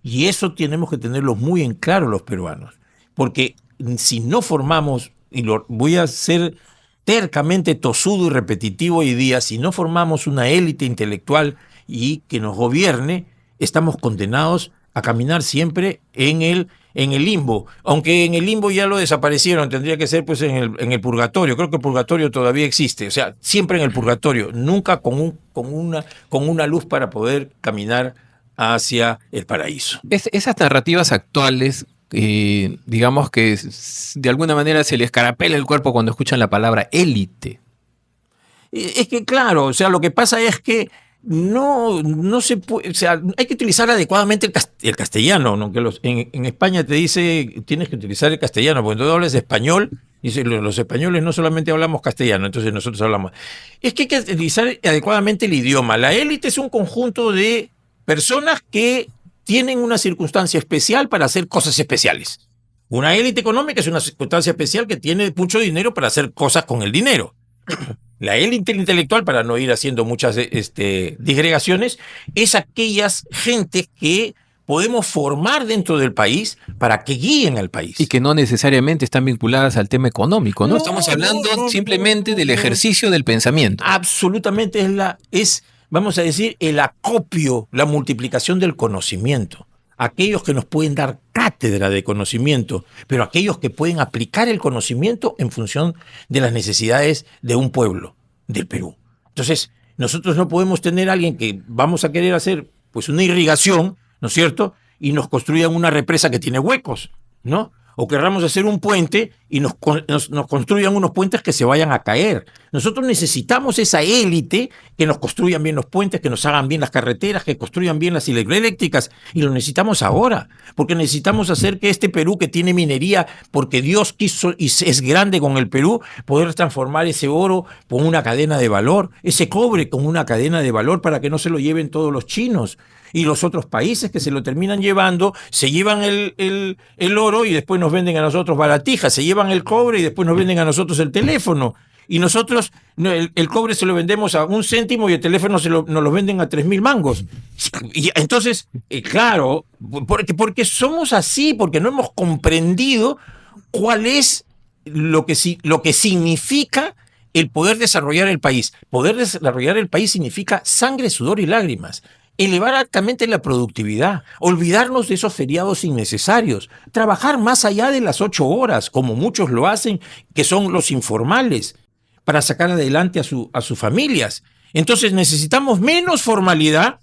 Y eso tenemos que tenerlo muy en claro los peruanos, porque si no formamos, y lo voy a ser tercamente tosudo y repetitivo hoy día, si no formamos una élite intelectual y que nos gobierne, estamos condenados a caminar siempre en el limbo. Aunque en el limbo ya lo desaparecieron, tendría que ser pues en el purgatorio. Creo que el purgatorio todavía existe, o sea, siempre en el purgatorio, nunca con una luz para poder caminar hacia el paraíso. Esas narrativas actuales, digamos que de alguna manera se les carapela el cuerpo cuando escuchan la palabra élite. Es que claro, o sea, lo que pasa es que no se puede, o sea, hay que utilizar adecuadamente el castellano, ¿no? Que en España te dice tienes que utilizar el castellano, porque tú hablas español, dice los españoles no solamente hablamos castellano, entonces nosotros hablamos. Es que hay que utilizar adecuadamente el idioma. La élite es un conjunto de personas que tienen una circunstancia especial para hacer cosas especiales. Una élite económica es una circunstancia especial que tiene mucho dinero para hacer cosas con el dinero. La élite intelectual, para no ir haciendo muchas disgregaciones, es aquellas gentes que podemos formar dentro del país para que guíen al país. Y que no necesariamente están vinculadas al tema económico, ¿no? Estamos hablando simplemente del ejercicio del pensamiento. Absolutamente vamos a decir, el acopio, la multiplicación del conocimiento. Aquellos que nos pueden dar cátedra de conocimiento, pero aquellos que pueden aplicar el conocimiento en función de las necesidades de un pueblo, del Perú. Entonces, nosotros no podemos tener a alguien que vamos a querer hacer pues una irrigación, ¿no es cierto?, y nos construyan una represa que tiene huecos, ¿no? O querramos hacer un puente y nos construyan unos puentes que se vayan a caer. Nosotros necesitamos esa élite que nos construyan bien los puentes, que nos hagan bien las carreteras, que construyan bien las hidroeléctricas, y lo necesitamos ahora, porque necesitamos hacer que este Perú que tiene minería, porque Dios quiso y es grande con el Perú, poder transformar ese oro con una cadena de valor, ese cobre con una cadena de valor para que no se lo lleven todos los chinos. Y los otros países que se lo terminan llevando, se llevan el oro y después nos venden a nosotros baratijas, se llevan el cobre y después nos venden a nosotros el teléfono. Y nosotros el cobre se lo vendemos a 1 céntimo y el teléfono nos lo venden a 3.000 mangos. Y entonces, claro, porque somos así, porque no hemos comprendido cuál es lo que significa el poder desarrollar el país. Poder desarrollar el país significa sangre, sudor y lágrimas. Elevar altamente la productividad, olvidarnos de esos feriados innecesarios, trabajar más allá de las 8 horas, como muchos lo hacen, que son los informales, para sacar adelante a sus familias. Entonces necesitamos menos formalidad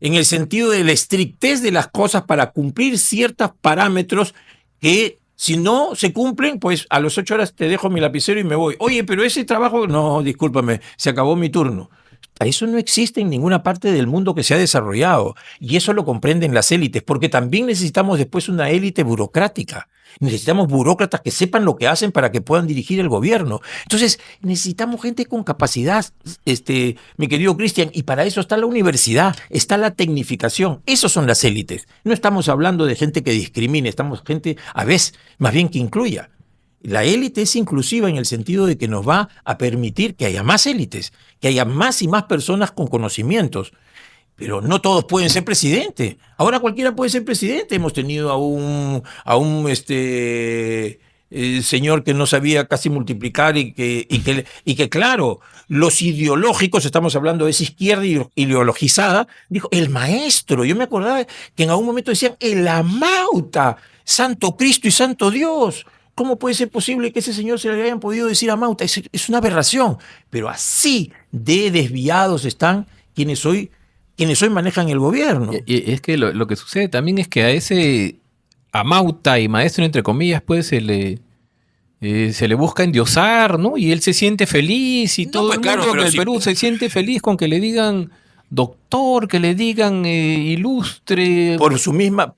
en el sentido de la estrictez de las cosas para cumplir ciertos parámetros que, si no se cumplen, pues a las 8 horas te dejo mi lapicero y me voy. Oye, pero ese trabajo, no, discúlpame, se acabó mi turno. Eso no existe en ninguna parte del mundo que se ha desarrollado, y eso lo comprenden las élites, porque también necesitamos después una élite burocrática. Necesitamos burócratas que sepan lo que hacen para que puedan dirigir el gobierno. Entonces, necesitamos gente con capacidad, mi querido Cristian, y para eso está la universidad, está la tecnificación. Esos son las élites. No estamos hablando de gente que discrimine, estamos gente, a veces, más bien que incluya. La élite es inclusiva en el sentido de que nos va a permitir que haya más élites, que haya más y más personas con conocimientos. Pero no todos pueden ser presidente. Ahora cualquiera puede ser presidente. Hemos tenido a un señor que no sabía casi multiplicar y que claro, los ideológicos, estamos hablando de esa izquierda ideologizada, dijo, el maestro. Yo me acordaba que en algún momento decían, el amauta, santo Cristo y santo Dios. ¿Cómo puede ser posible que ese señor se le hayan podido decir a Mauta? Es una aberración. Pero así de desviados están quienes hoy manejan el gobierno. Y es que lo que sucede también es que a ese Amauta y maestro, entre comillas, pues se le busca endiosar, ¿no? Y él se siente feliz y todo el mundo del Perú se siente feliz con que le digan doctor, que le digan ilustre. Por su misma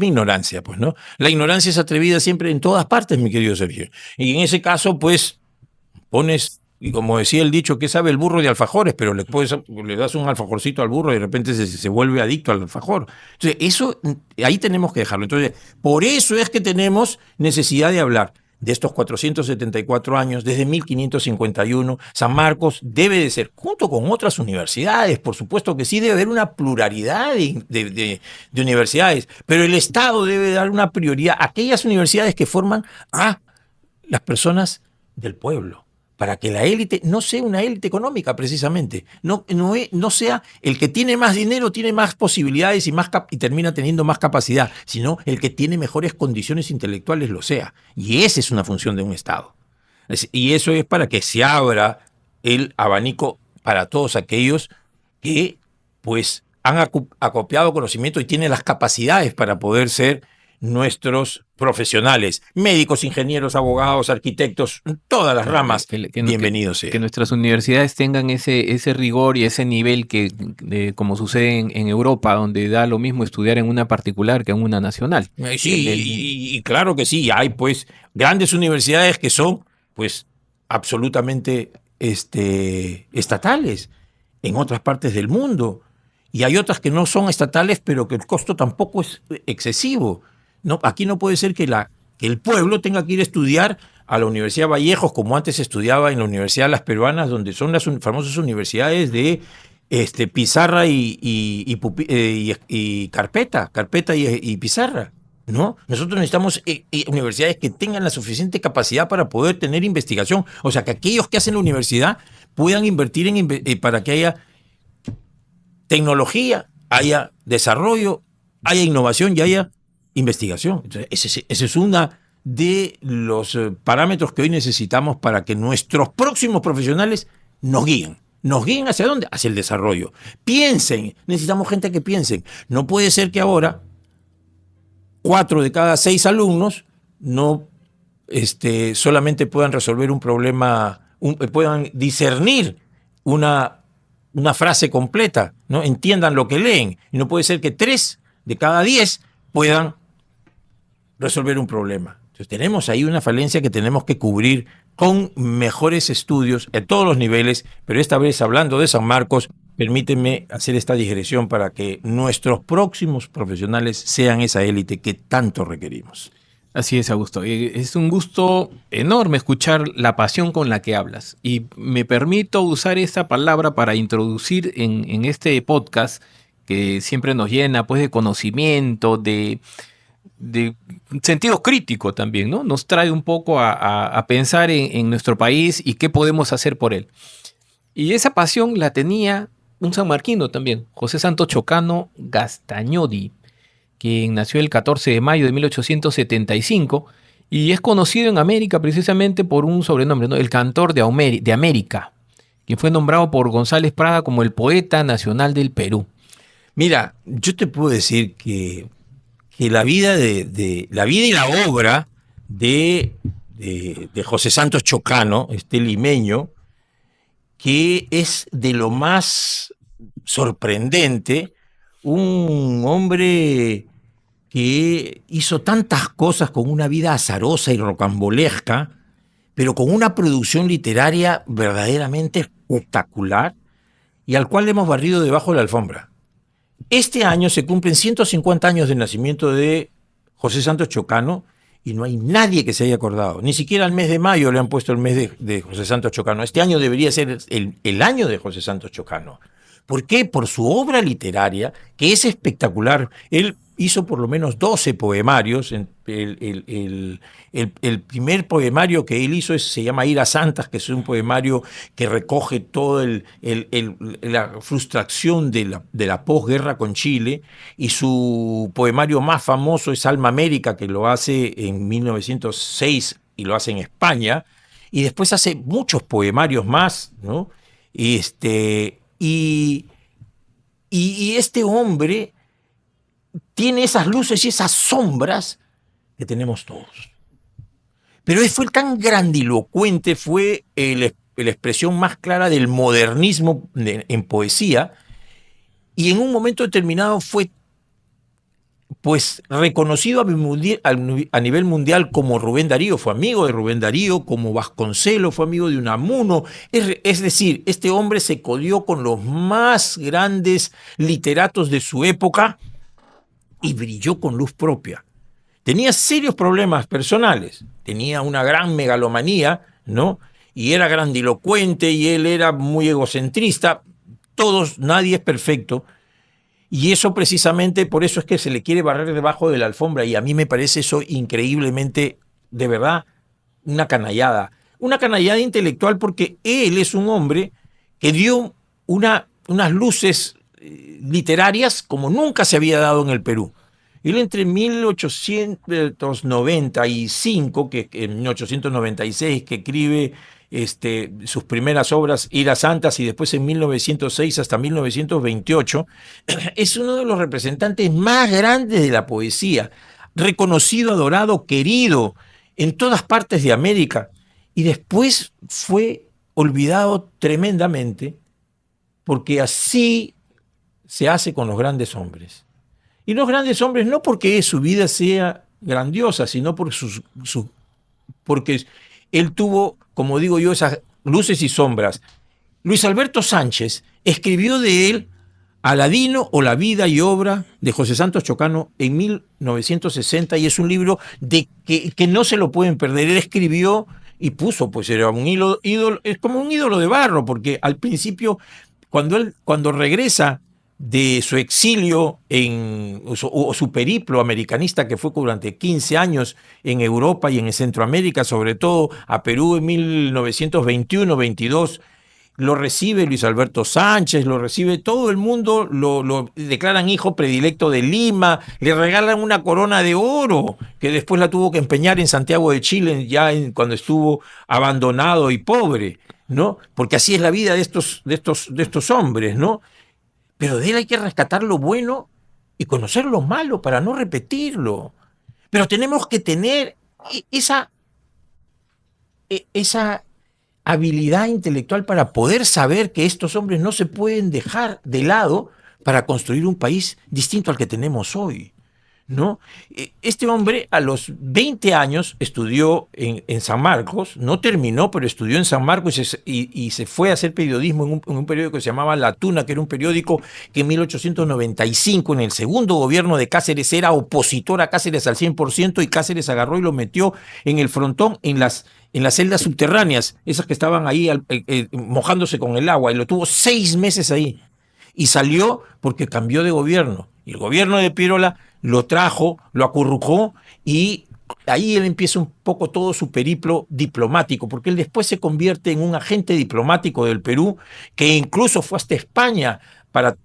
ignorancia, pues, ¿no? La ignorancia es atrevida siempre en todas partes, mi querido Sergio. Y en ese caso, pues, pones, y como decía el dicho, ¿qué sabe el burro de alfajores? Pero le das un alfajorcito al burro y de repente se vuelve adicto al alfajor. Entonces, eso, ahí tenemos que dejarlo. Entonces, por eso es que tenemos necesidad de hablar de estos 474 años, desde 1551, San Marcos debe de ser, junto con otras universidades, por supuesto que sí, debe haber una pluralidad de universidades, pero el Estado debe dar una prioridad a aquellas universidades que forman a las personas del pueblo, para que la élite no sea una élite económica precisamente, no sea el que tiene más dinero, tiene más posibilidades y termina teniendo más capacidad, sino el que tiene mejores condiciones intelectuales lo sea. Y esa es una función de un Estado. Y eso es para que se abra el abanico para todos aquellos que pues han acopiado conocimiento y tienen las capacidades para poder ser nuestros profesionales, médicos, ingenieros, abogados, arquitectos, todas las ramas, bienvenidos sean. Que nuestras universidades tengan ese rigor y ese nivel como sucede en Europa, donde da lo mismo estudiar en una particular que en una nacional. Sí, y claro que sí, hay pues grandes universidades que son pues absolutamente estatales en otras partes del mundo, y hay otras que no son estatales, pero que el costo tampoco es excesivo. No, aquí no puede ser que el pueblo tenga que ir a estudiar a la Universidad Vallejos, como antes estudiaba en la Universidad Las Peruanas, donde son las famosas universidades de Pizarra y Carpeta y Pizarra. ¿No? Nosotros necesitamos universidades que tengan la suficiente capacidad para poder tener investigación. O sea, que aquellos que hacen la universidad puedan invertir para que haya tecnología, haya desarrollo, haya innovación y haya investigación. Entonces, ese es uno de los parámetros que hoy necesitamos para que nuestros próximos profesionales nos guíen. ¿Nos guíen hacia dónde? Hacia el desarrollo. Piensen, necesitamos gente que piensen. No puede ser que ahora 4 de cada 6 alumnos no solamente puedan resolver un problema, puedan discernir una frase completa, ¿no? Entiendan lo que leen. Y no puede ser que 3 de cada 10 puedan resolver un problema. Entonces tenemos ahí una falencia que tenemos que cubrir con mejores estudios a todos los niveles, pero esta vez hablando de San Marcos, permíteme hacer esta digresión para que nuestros próximos profesionales sean esa élite que tanto requerimos. Así es, Augusto. Es un gusto enorme escuchar la pasión con la que hablas. Y me permito usar esta palabra para introducir en este podcast, que siempre nos llena pues, de conocimiento, de sentido crítico también, ¿no? Nos trae un poco a pensar en nuestro país y qué podemos hacer por él. Y esa pasión la tenía un sanmarquino también, José Santos Chocano Gastañodi, quien nació el 14 de mayo de 1875 y es conocido en América precisamente por un sobrenombre, ¿no? El cantor de América, quien fue nombrado por González Prada como el poeta nacional del Perú. Mira, yo te puedo decir que la vida la vida y la obra de José Santos Chocano, este limeño, que es de lo más sorprendente, un hombre que hizo tantas cosas con una vida azarosa y rocambolesca, pero con una producción literaria verdaderamente espectacular y al cual le hemos barrido debajo de la alfombra. Este año se cumplen 150 años del nacimiento de José Santos Chocano y no hay nadie que se haya acordado. Ni siquiera al mes de mayo le han puesto el mes de José Santos Chocano. Este año debería ser el año de José Santos Chocano. ¿Por qué? Por su obra literaria, que es espectacular. Él hizo por lo menos 12 poemarios. El primer poemario que él hizo se llama Ir a Santas, que es un poemario que recoge toda la frustración de la posguerra con Chile, y su poemario más famoso es Alma América, que lo hace en 1906 y lo hace en España, y después hace muchos poemarios más, ¿no? Y este hombre tiene esas luces y esas sombras que tenemos todos. Pero fue tan grandilocuente, fue la expresión más clara del modernismo en poesía, y en un momento determinado fue pues reconocido a nivel mundial como Rubén Darío, fue amigo de Rubén Darío, como Vasconcelos, fue amigo de Unamuno. Es decir, este hombre se codió con los más grandes literatos de su época y brilló con luz propia. Tenía serios problemas personales, tenía una gran megalomanía, ¿no? Y era grandilocuente y él era muy egocentrista. Nadie es perfecto. Y eso precisamente, por eso es que se le quiere barrer debajo de la alfombra, y a mí me parece eso increíblemente, de verdad, una canallada intelectual, porque él es un hombre que dio unas luces literarias como nunca se había dado en el Perú. Él entre 1895, en 1896, que escribe sus primeras obras, Iras Santas, y después en 1906 hasta 1928, es uno de los representantes más grandes de la poesía, reconocido, adorado, querido en todas partes de América, y después fue olvidado tremendamente, porque así se hace con los grandes hombres. Y los grandes hombres no porque su vida sea grandiosa, sino porque él tuvo, como digo yo, esas luces y sombras. Luis Alberto Sánchez escribió de él Aladino o la vida y obra de José Santos Chocano en 1960, y es un libro que no se lo pueden perder. Él escribió y puso, pues era un ídolo, es como un ídolo de barro, porque al principio, cuando regresa de su exilio o su periplo americanista, que fue durante 15 años en Europa y en Centroamérica, sobre todo a Perú en 1921-22, lo recibe Luis Alberto Sánchez, lo recibe todo el mundo, lo declaran hijo predilecto de Lima, le regalan una corona de oro, que después la tuvo que empeñar en Santiago de Chile, cuando estuvo abandonado y pobre, ¿no? Porque así es la vida de estos hombres, ¿no? Pero de él hay que rescatar lo bueno y conocer lo malo para no repetirlo. Pero tenemos que tener esa habilidad intelectual para poder saber que estos hombres no se pueden dejar de lado para construir un país distinto al que tenemos hoy, ¿no? Este hombre a los 20 años estudió en San Marcos, no terminó, pero estudió en San Marcos y se fue a hacer periodismo en un periódico que se llamaba La Tuna, que era un periódico que en 1895, en el segundo gobierno de Cáceres, era opositor a Cáceres al 100%, y Cáceres agarró y lo metió en el frontón, en las celdas subterráneas, esas que estaban ahí mojándose con el agua, y lo tuvo 6 meses ahí. Y salió porque cambió de gobierno. Y el gobierno de Pirola lo trajo, lo acurrucó, y ahí él empieza un poco todo su periplo diplomático, porque él después se convierte en un agente diplomático del Perú, que incluso fue hasta España para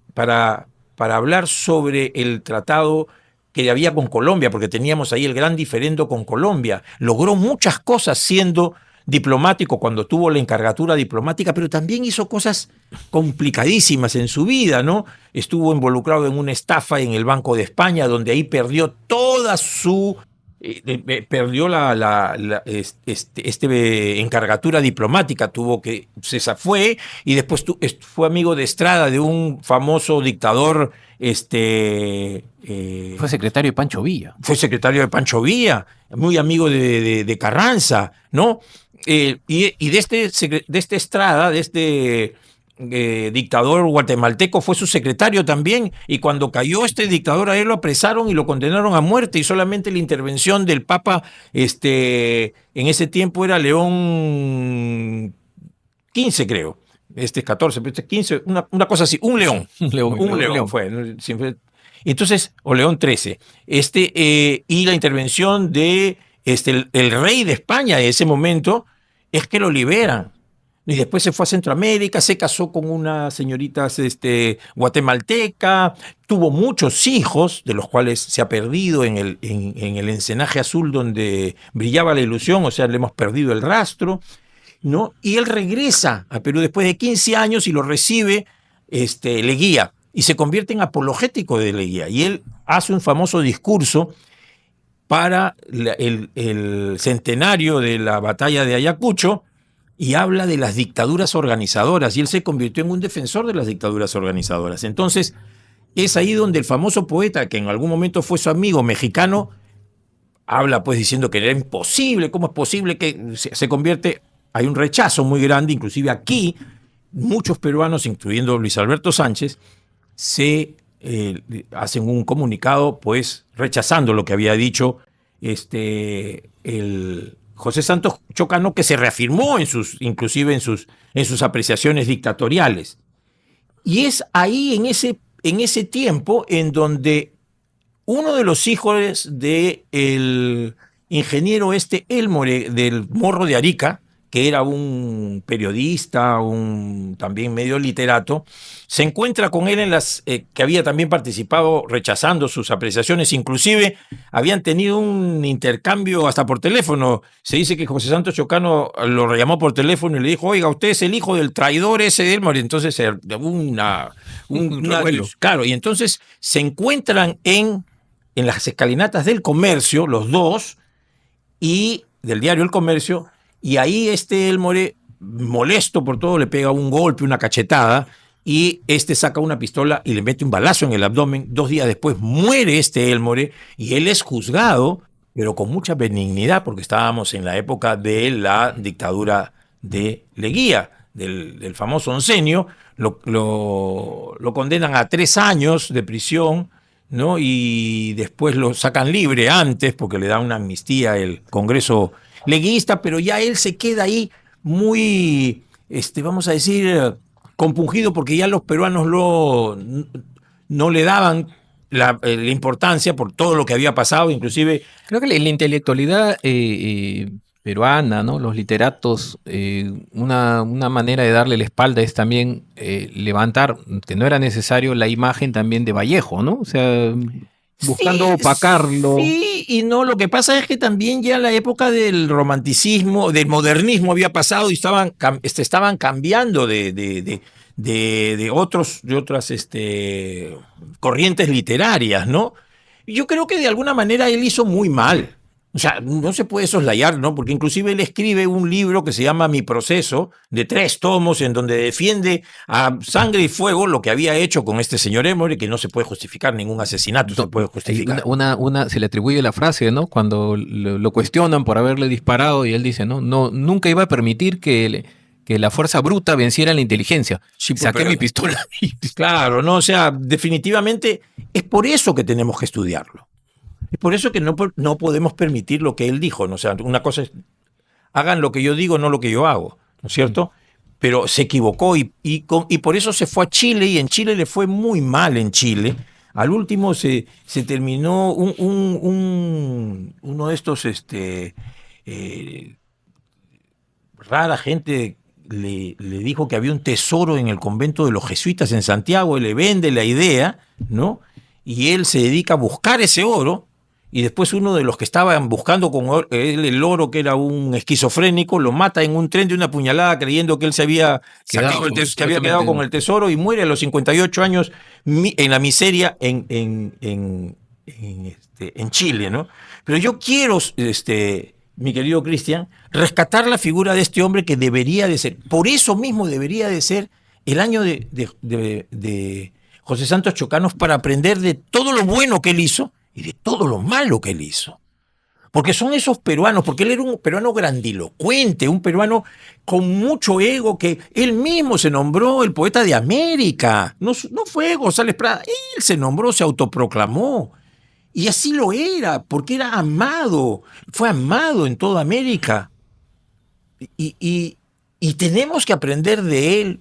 hablar sobre el tratado que había con Colombia, porque teníamos ahí el gran diferendo con Colombia. Logró muchas cosas siendo diplomático cuando tuvo la encargatura diplomática, pero también hizo cosas complicadísimas en su vida, ¿no? Estuvo involucrado en una estafa en el Banco de España, donde ahí perdió toda su perdió encargatura diplomática, se fue, y después fue amigo de Estrada, de un famoso dictador. Fue secretario de Pancho Villa. Fue secretario de Pancho Villa, muy amigo de Carranza, ¿no? Y de este Estrada, de este dictador guatemalteco, fue su secretario también, y cuando cayó este dictador a él lo apresaron y lo condenaron a muerte, y solamente la intervención del Papa en ese tiempo era León XV, creo, 14, 15, una cosa así, un león fue. Entonces, o León XIII, y la intervención de el rey de España de ese momento es que lo liberan. Y después se fue a Centroamérica, se casó con unas señoritas guatemalteca, tuvo muchos hijos, de los cuales se ha perdido en el encenaje azul donde brillaba la ilusión, o sea, le hemos perdido el rastro, ¿no? Y él regresa a Perú después de 15 años y lo recibe Leguía, y se convierte en apologético de Leguía. Y él hace un famoso discurso para el centenario de la batalla de Ayacucho, y habla de las dictaduras organizadoras, y él se convirtió en un defensor de las dictaduras organizadoras. Entonces, es ahí donde el famoso poeta, que en algún momento fue su amigo mexicano, habla pues diciendo que era imposible, ¿cómo es posible que se convierte? Hay un rechazo muy grande, inclusive aquí, muchos peruanos, incluyendo Luis Alberto Sánchez, se hacen un comunicado pues rechazando lo que había dicho el José Santos Chocano, que se reafirmó inclusive en sus apreciaciones dictatoriales. Y es ahí en ese tiempo en donde uno de los hijos del ingeniero Elmore, del Morro de Arica, que era un periodista, también medio literato, se encuentra con él que había también participado rechazando sus apreciaciones, inclusive habían tenido un intercambio hasta por teléfono. Se dice que José Santos Chocano lo llamó por teléfono y le dijo, oiga, usted es el hijo del traidor ese de Elmore. Entonces claro, y entonces se encuentran en las escalinatas del Comercio, los dos, y del diario El Comercio, y ahí Elmore, molesto por todo, le pega un golpe, una cachetada, y saca una pistola y le mete un balazo en el abdomen. 2 días después muere Elmore, y él es juzgado, pero con mucha benignidad, porque estábamos en la época de la dictadura de Leguía, del famoso oncenio. Lo condenan a 3 años de prisión, ¿no? Y después lo sacan libre antes, porque le da una amnistía el Congreso leguista, pero ya él se queda ahí muy, vamos a decir, compungido, porque ya los peruanos no le daban la importancia por todo lo que había pasado, inclusive. Creo que la intelectualidad peruana, ¿no? Los literatos, una manera de darle la espalda es también levantar, que no era necesario, la imagen también de Vallejo, ¿no? O sea, buscando opacarlo. Sí, y no, lo que pasa es que también ya la época del romanticismo, del modernismo había pasado y estaban cambiando de otras corrientes literarias, ¿no? Yo creo que de alguna manera él hizo muy mal. O sea, no se puede soslayar, ¿no? Porque inclusive él escribe un libro que se llama Mi Proceso, de 3 tomos, en donde defiende a sangre y fuego lo que había hecho con este señor Elmore, que no se puede justificar, ningún asesinato se puede justificar. Se le atribuye la frase, ¿no? Cuando lo cuestionan por haberle disparado y él dice, no, nunca iba a permitir que la fuerza bruta venciera la inteligencia. Sí, saqué mi pistola. Claro, no, o sea, definitivamente es por eso que tenemos que estudiarlo. Es por eso que no podemos permitir lo que él dijo, ¿no? O sea, una cosa es, hagan lo que yo digo, no lo que yo hago, ¿no es cierto? Pero se equivocó y por eso se fue a Chile, y en Chile le fue muy mal en Chile. Al último se terminó uno de estos, rara gente le dijo que había un tesoro en el convento de los jesuitas en Santiago, él le vende la idea, ¿no? Y él se dedica a buscar ese oro, y después uno de los que estaban buscando con él el oro, que era un esquizofrénico, lo mata en un tren de una puñalada, creyendo que él se había quedado con el tesoro, y muere a los 58 años en la miseria en Chile, ¿no? Pero yo quiero, mi querido Cristian, rescatar la figura de este hombre, que debería de ser, por eso mismo debería de ser el año de José Santos Chocanos, para aprender de todo lo bueno que él hizo y de todo lo malo que él hizo. Porque son esos peruanos, porque él era un peruano grandilocuente, un peruano con mucho ego, que él mismo se nombró el poeta de América. No fue González Prada, él se nombró, se autoproclamó. Y así lo era, porque era amado, fue amado en toda América. Y tenemos que aprender de él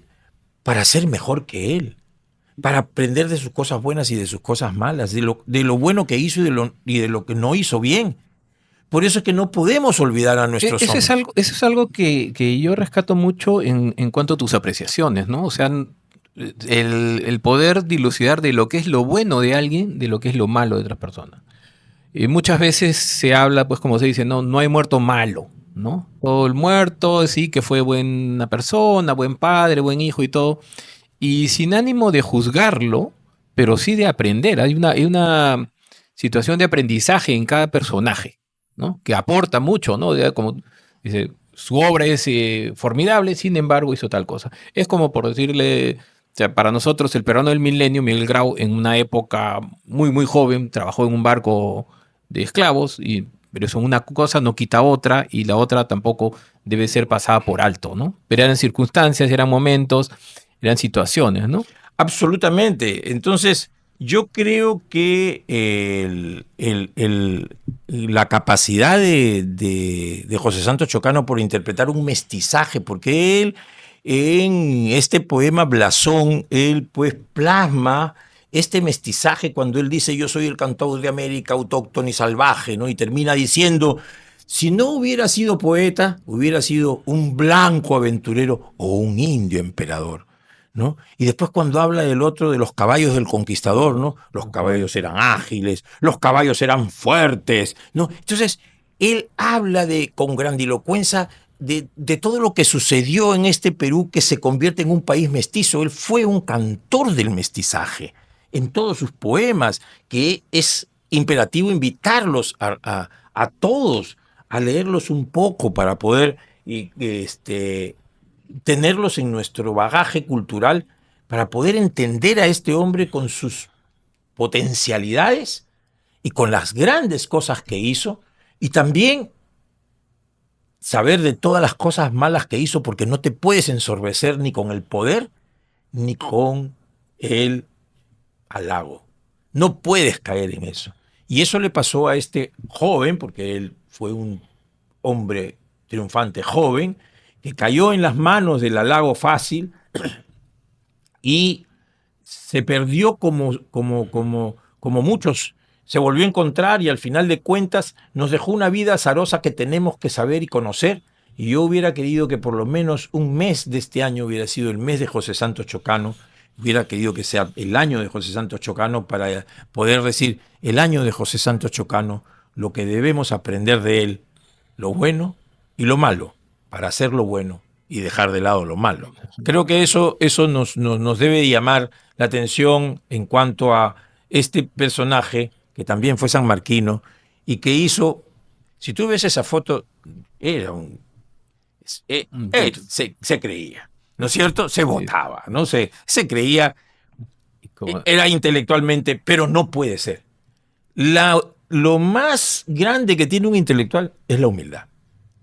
para ser mejor que él, para aprender de sus cosas buenas y de sus cosas malas, de lo bueno que hizo y de lo que no hizo bien. Por eso es que no podemos olvidar a nuestros hombres. Eso es algo que yo rescato mucho en cuanto a tus apreciaciones, ¿no? O sea, el poder dilucidar de lo que es lo bueno de alguien, de lo que es lo malo de otras personas. Y muchas veces se habla, pues como se dice, no hay muerto malo, ¿no? Todo el muerto, sí, que fue buena persona, buen padre, buen hijo y todo. Y sin ánimo de juzgarlo, pero sí de aprender. Hay una situación de aprendizaje en cada personaje, ¿no? Que aporta mucho, ¿no? Como dice, su obra es formidable, sin embargo hizo tal cosa. Es como por decirle, sea, para nosotros el peruano del milenio, Miguel Grau, en una época muy, muy joven, trabajó en un barco de esclavos, pero eso una cosa no quita otra, y la otra tampoco debe ser pasada por alto, ¿no? Pero eran circunstancias, eran momentos, eran situaciones, ¿no? Absolutamente. Entonces, yo creo que la capacidad de José Santos Chocano por interpretar un mestizaje, porque él en este poema Blasón, él pues plasma este mestizaje cuando él dice yo soy el cantor de América autóctono y salvaje, ¿no? Y termina diciendo, si no hubiera sido poeta, hubiera sido un blanco aventurero o un indio emperador, ¿no? Y después cuando habla del otro, de los caballos del conquistador, ¿no? Los caballos eran ágiles, los caballos eran fuertes, ¿no? Entonces, él habla con grandilocuencia de todo lo que sucedió en este Perú que se convierte en un país mestizo. Él fue un cantor del mestizaje en todos sus poemas, que es imperativo invitarlos a todos a leerlos un poco para poder tenerlos en nuestro bagaje cultural, para poder entender a este hombre con sus potencialidades y con las grandes cosas que hizo, y también saber de todas las cosas malas que hizo, porque no te puedes ensorbecer ni con el poder ni con el halago. No puedes caer en eso. Y eso le pasó a este joven, porque él fue un hombre triunfante joven, que cayó en las manos del halago fácil y se perdió como muchos. Se volvió a encontrar y al final de cuentas nos dejó una vida azarosa que tenemos que saber y conocer. Y yo hubiera querido que por lo menos un mes de este año hubiera sido el mes de José Santos Chocano. Hubiera querido que sea el año de José Santos Chocano para poder decir el año de José Santos Chocano, lo que debemos aprender de él, lo bueno y lo malo, para hacer lo bueno y dejar de lado lo malo. Creo que eso nos debe llamar la atención en cuanto a este personaje que también fue sanmarquino y que hizo, si tú ves esa foto, era se creía, ¿no es cierto? Se votaba, ¿no? Se creía, era intelectualmente, pero no puede ser. Lo más grande que tiene un intelectual es la humildad.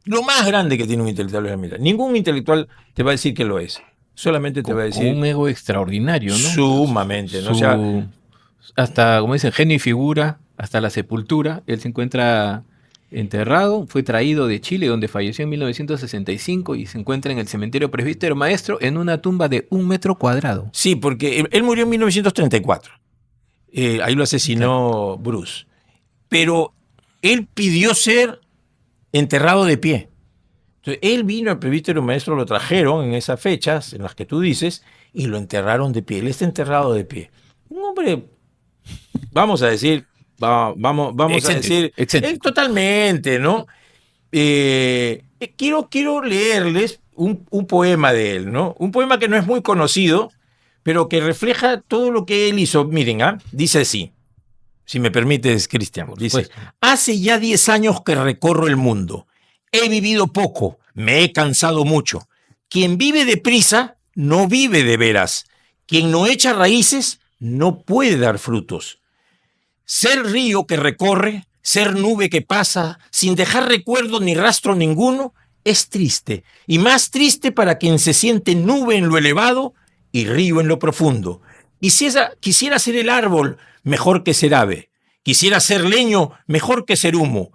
Lo más grande que tiene un intelectual es la humildad. Ningún intelectual te va a decir que lo es. Solamente te va a decir... Con un ego extraordinario, ¿no? Sumamente, ¿no? O sea, hasta, como dicen, genio y figura, hasta la sepultura. Él se encuentra enterrado, fue traído de Chile, donde falleció en 1965, y se encuentra en el cementerio Presbítero Maestro, en una tumba de 1 metro cuadrado. Sí, porque él murió en 1934. Ahí lo asesinó Bruce. Pero él pidió ser enterrado de pie. Entonces, él vino al presbítero Maestro, lo trajeron en esas fechas, en las que tú dices, y lo enterraron de pie. Él está enterrado de pie. Un hombre, vamos a decir, vamos a decir, totalmente, ¿no? Quiero leerles un poema de él, ¿no? Un poema que no es muy conocido, pero que refleja todo lo que él hizo. Miren, dice así. Si me permites, Cristian, dice, hace ya 10 años que recorro el mundo. He vivido poco, me he cansado mucho. Quien vive deprisa, no vive de veras. Quien no echa raíces, no puede dar frutos. Ser río que recorre, ser nube que pasa, sin dejar recuerdo ni rastro ninguno, es triste. Y más triste para quien se siente nube en lo elevado y río en lo profundo. Quisiera ser el árbol, mejor que ser ave. Quisiera ser leño, mejor que ser humo.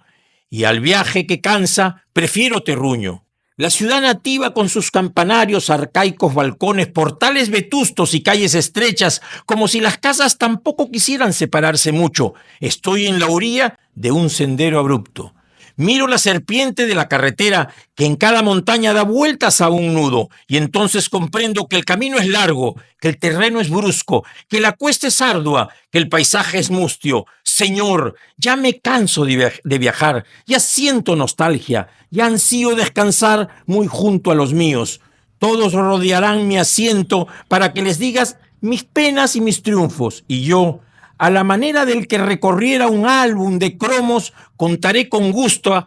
Y al viaje que cansa, prefiero terruño. La ciudad nativa con sus campanarios, arcaicos balcones, portales vetustos y calles estrechas, como si las casas tampoco quisieran separarse mucho. Estoy en la orilla de un sendero abrupto. Miro la serpiente de la carretera que en cada montaña da vueltas a un nudo, y entonces comprendo que el camino es largo, que el terreno es brusco, que la cuesta es ardua, que el paisaje es mustio. Señor, ya me canso de viajar, ya siento nostalgia, ya ansío descansar muy junto a los míos. Todos rodearán mi asiento para que les digas mis penas y mis triunfos, y yo, a la manera del que recorriera un álbum de cromos, contaré con gusto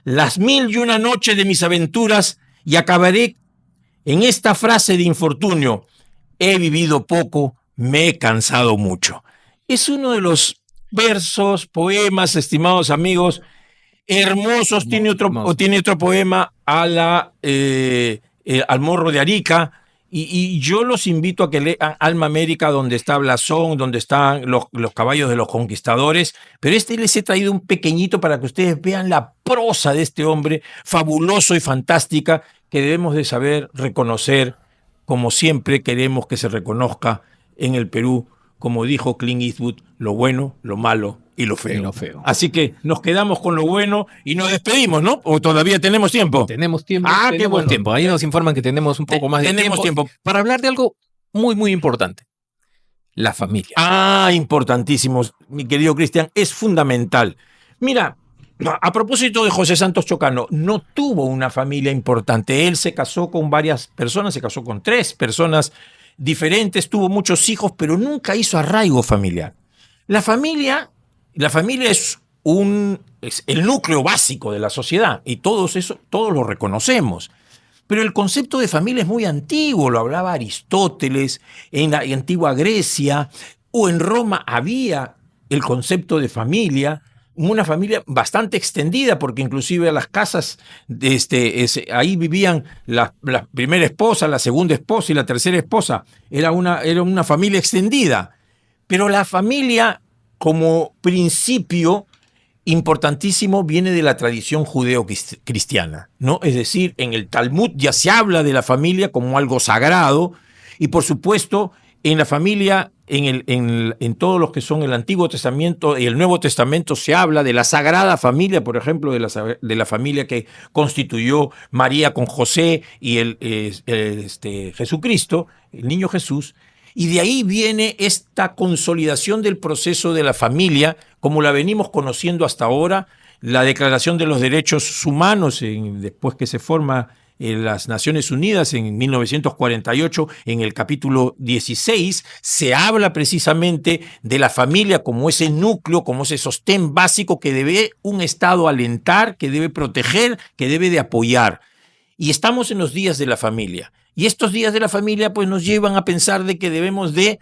las 1001 noches de mis aventuras y acabaré en esta frase de infortunio. he vivido poco, me he cansado mucho. Es uno de los versos, poemas, estimados amigos, hermosos. Hermoso. Tiene otro poema al Morro de Arica. Y yo los invito a que lean Alma América, donde está Blasón, donde están los caballos de los conquistadores. Pero les he traído un pequeñito para que ustedes vean la prosa de este hombre, fabuloso y fantástica, que debemos de saber reconocer, como siempre queremos que se reconozca en el Perú, como dijo Clint Eastwood, lo bueno, lo malo y lo feo. Y lo feo. Así que nos quedamos con lo bueno y nos despedimos, ¿no? ¿O todavía tenemos tiempo? Tenemos tiempo. Ah, tenemos qué bueno. tiempo. Ahí nos informan que tenemos un poco más de Tenemos tiempo. para hablar de algo muy, muy importante. La familia. Ah, importantísimo, mi querido Cristian, es fundamental. Mira, a propósito de José Santos Chocano, no tuvo una familia importante. Él se casó con varias personas, se casó con 3 personas diferentes, tuvo muchos hijos, pero nunca hizo arraigo familiar. La familia es el núcleo básico de la sociedad y todos lo reconocemos. Pero el concepto de familia es muy antiguo, lo hablaba Aristóteles, en la antigua Grecia o en Roma había el concepto de familia, una familia bastante extendida, porque inclusive a las casas, ahí vivían la primera esposa, la segunda esposa y la tercera esposa, era una familia extendida. Pero la familia como principio importantísimo viene de la tradición judeo-cristiana, ¿no? Es decir, en el Talmud ya se habla de la familia como algo sagrado y por supuesto en la familia, en todos los que son el Antiguo Testamento y el Nuevo Testamento se habla de la Sagrada Familia, por ejemplo, de la familia que constituyó María con José y Jesucristo, el niño Jesús. Y de ahí viene esta consolidación del proceso de la familia, como la venimos conociendo hasta ahora, la Declaración de los Derechos Humanos, después que se forma las Naciones Unidas en 1948, en el capítulo 16, se habla precisamente de la familia como ese núcleo, como ese sostén básico que debe un Estado alentar, que debe proteger, que debe de apoyar. Y estamos en los días de la familia. Y estos días de la familia pues nos llevan a pensar de que debemos de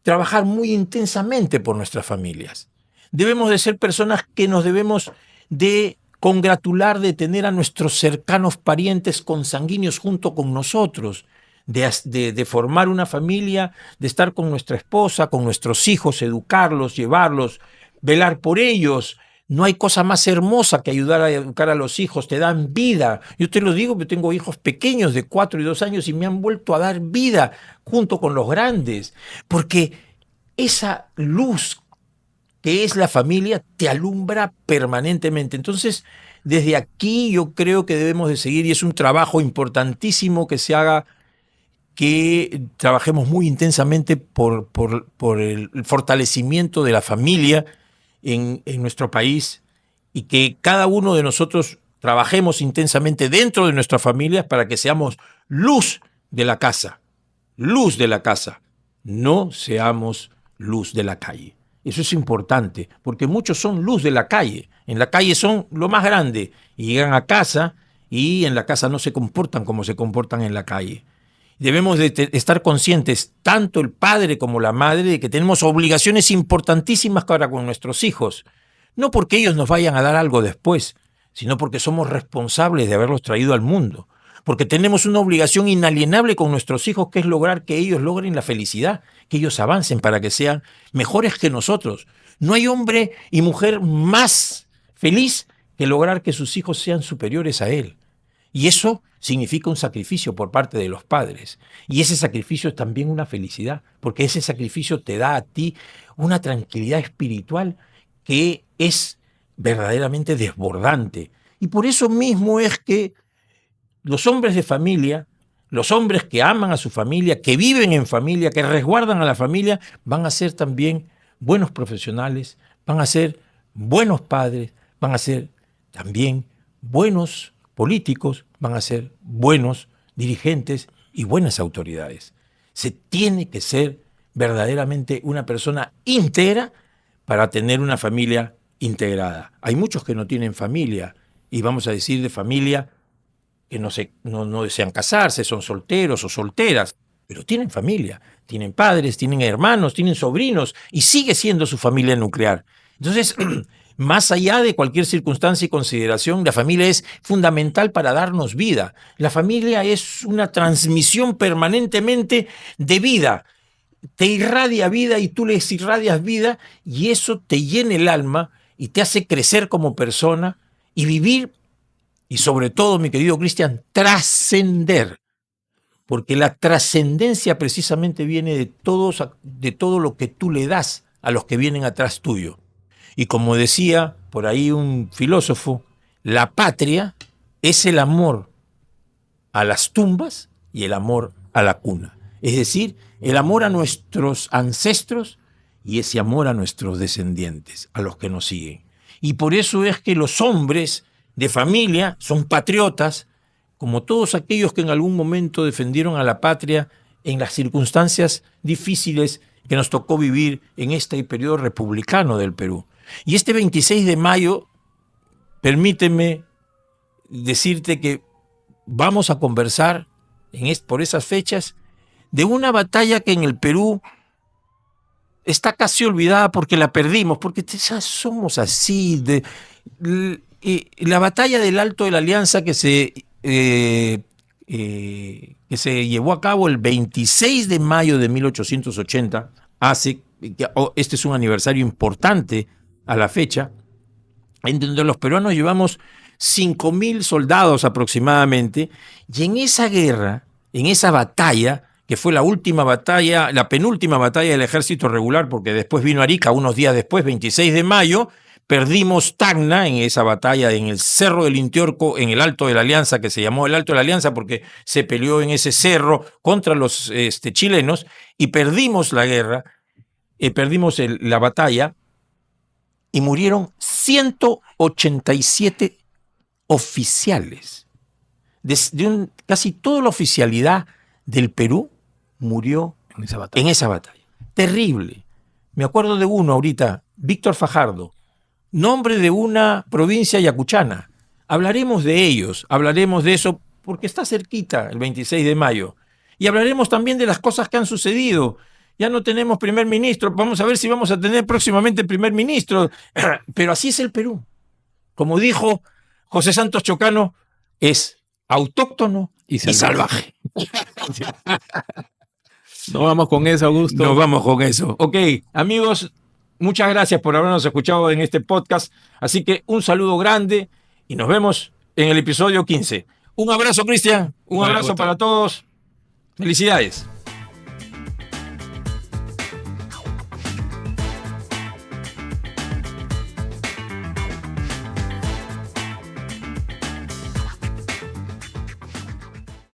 trabajar muy intensamente por nuestras familias. Debemos de ser personas que nos debemos de congratular de tener a nuestros cercanos parientes consanguíneos junto con nosotros, de formar una familia, de estar con nuestra esposa, con nuestros hijos, educarlos, llevarlos, velar por ellos. No hay cosa más hermosa que ayudar a educar a los hijos, te dan vida. Yo te lo digo, porque tengo hijos pequeños de 4 y 2 años y me han vuelto a dar vida junto con los grandes, porque esa luz que es la familia te alumbra permanentemente. Entonces, desde aquí yo creo que debemos de seguir y es un trabajo importantísimo que se haga, que trabajemos muy intensamente por el fortalecimiento de la familia en nuestro país y que cada uno de nosotros trabajemos intensamente dentro de nuestras familias para que seamos luz de la casa, no seamos luz de la calle. Eso es importante, porque muchos son luz de la calle. En la calle son lo más grande y llegan a casa y en la casa no se comportan como se comportan en la calle. Debemos de estar conscientes, tanto el padre como la madre, de que tenemos obligaciones importantísimas para con nuestros hijos. No porque ellos nos vayan a dar algo después, sino porque somos responsables de haberlos traído al mundo. Porque tenemos una obligación inalienable con nuestros hijos, que es lograr que ellos logren la felicidad, que ellos avancen para que sean mejores que nosotros. No hay hombre y mujer más feliz que lograr que sus hijos sean superiores a él. Y eso significa un sacrificio por parte de los padres. Y ese sacrificio es también una felicidad, porque ese sacrificio te da a ti una tranquilidad espiritual que es verdaderamente desbordante. Y por eso mismo es que los hombres de familia, los hombres que aman a su familia, que viven en familia, que resguardan a la familia, van a ser también buenos profesionales, van a ser buenos padres, van a ser también buenos políticos, van a ser buenos dirigentes y buenas autoridades. Se tiene que ser verdaderamente una persona íntegra para tener una familia integrada. Hay muchos que no tienen familia, y vamos a decir de familia que no desean casarse, son solteros o solteras. pero tienen familia, tienen padres, tienen hermanos, tienen sobrinos y sigue siendo su familia nuclear. Entonces, más allá de cualquier circunstancia y consideración, la familia es fundamental para darnos vida. La familia es una transmisión permanentemente de vida. Te irradia vida y tú les irradias vida y eso te llena el alma y te hace crecer como persona y vivir y sobre todo, mi querido Cristian, trascender. Porque la trascendencia precisamente viene de todo lo que tú le das a los que vienen atrás tuyo. Y como decía por ahí un filósofo, la patria es el amor a las tumbas y el amor a la cuna. Es decir, el amor a nuestros ancestros y ese amor a nuestros descendientes, a los que nos siguen. Y por eso es que los hombres de familia son patriotas, como todos aquellos que en algún momento defendieron a la patria en las circunstancias difíciles que nos tocó vivir en este periodo republicano del Perú. Y este 26 de mayo, permíteme decirte que vamos a conversar por esas fechas de una batalla que en el Perú está casi olvidada porque la perdimos, porque ya somos así. La batalla del Alto de la Alianza que se llevó a cabo el 26 de mayo de 1880, este es un aniversario importante a la fecha, en donde los peruanos llevamos 5.000 soldados aproximadamente, y en esa guerra, en esa batalla, que fue la última batalla, la penúltima batalla del ejército regular, porque después vino Arica unos días después, 26 de mayo, perdimos Tacna en esa batalla en el Cerro del Intiorco, en el Alto de la Alianza, que se llamó el Alto de la Alianza porque se peleó en ese cerro contra los chilenos, y perdimos la guerra, perdimos la batalla, y murieron 187 oficiales. Casi toda la oficialidad del Perú murió en esa batalla. Terrible. Me acuerdo de uno ahorita, Víctor Fajardo, nombre de una provincia yacuchana. Hablaremos de ellos, hablaremos de eso porque está cerquita el 26 de mayo. Y hablaremos también de las cosas que han sucedido. Ya no tenemos primer ministro, vamos a ver si vamos a tener próximamente primer ministro. Pero así es el Perú. Como dijo José Santos Chocano, es autóctono y salvaje. Nos vamos con eso, Augusto. Nos vamos con eso. Ok, amigos, muchas gracias por habernos escuchado en este podcast. Así que un saludo grande y nos vemos en el episodio 15. Un abrazo, Cristian. Un abrazo para todos. Felicidades.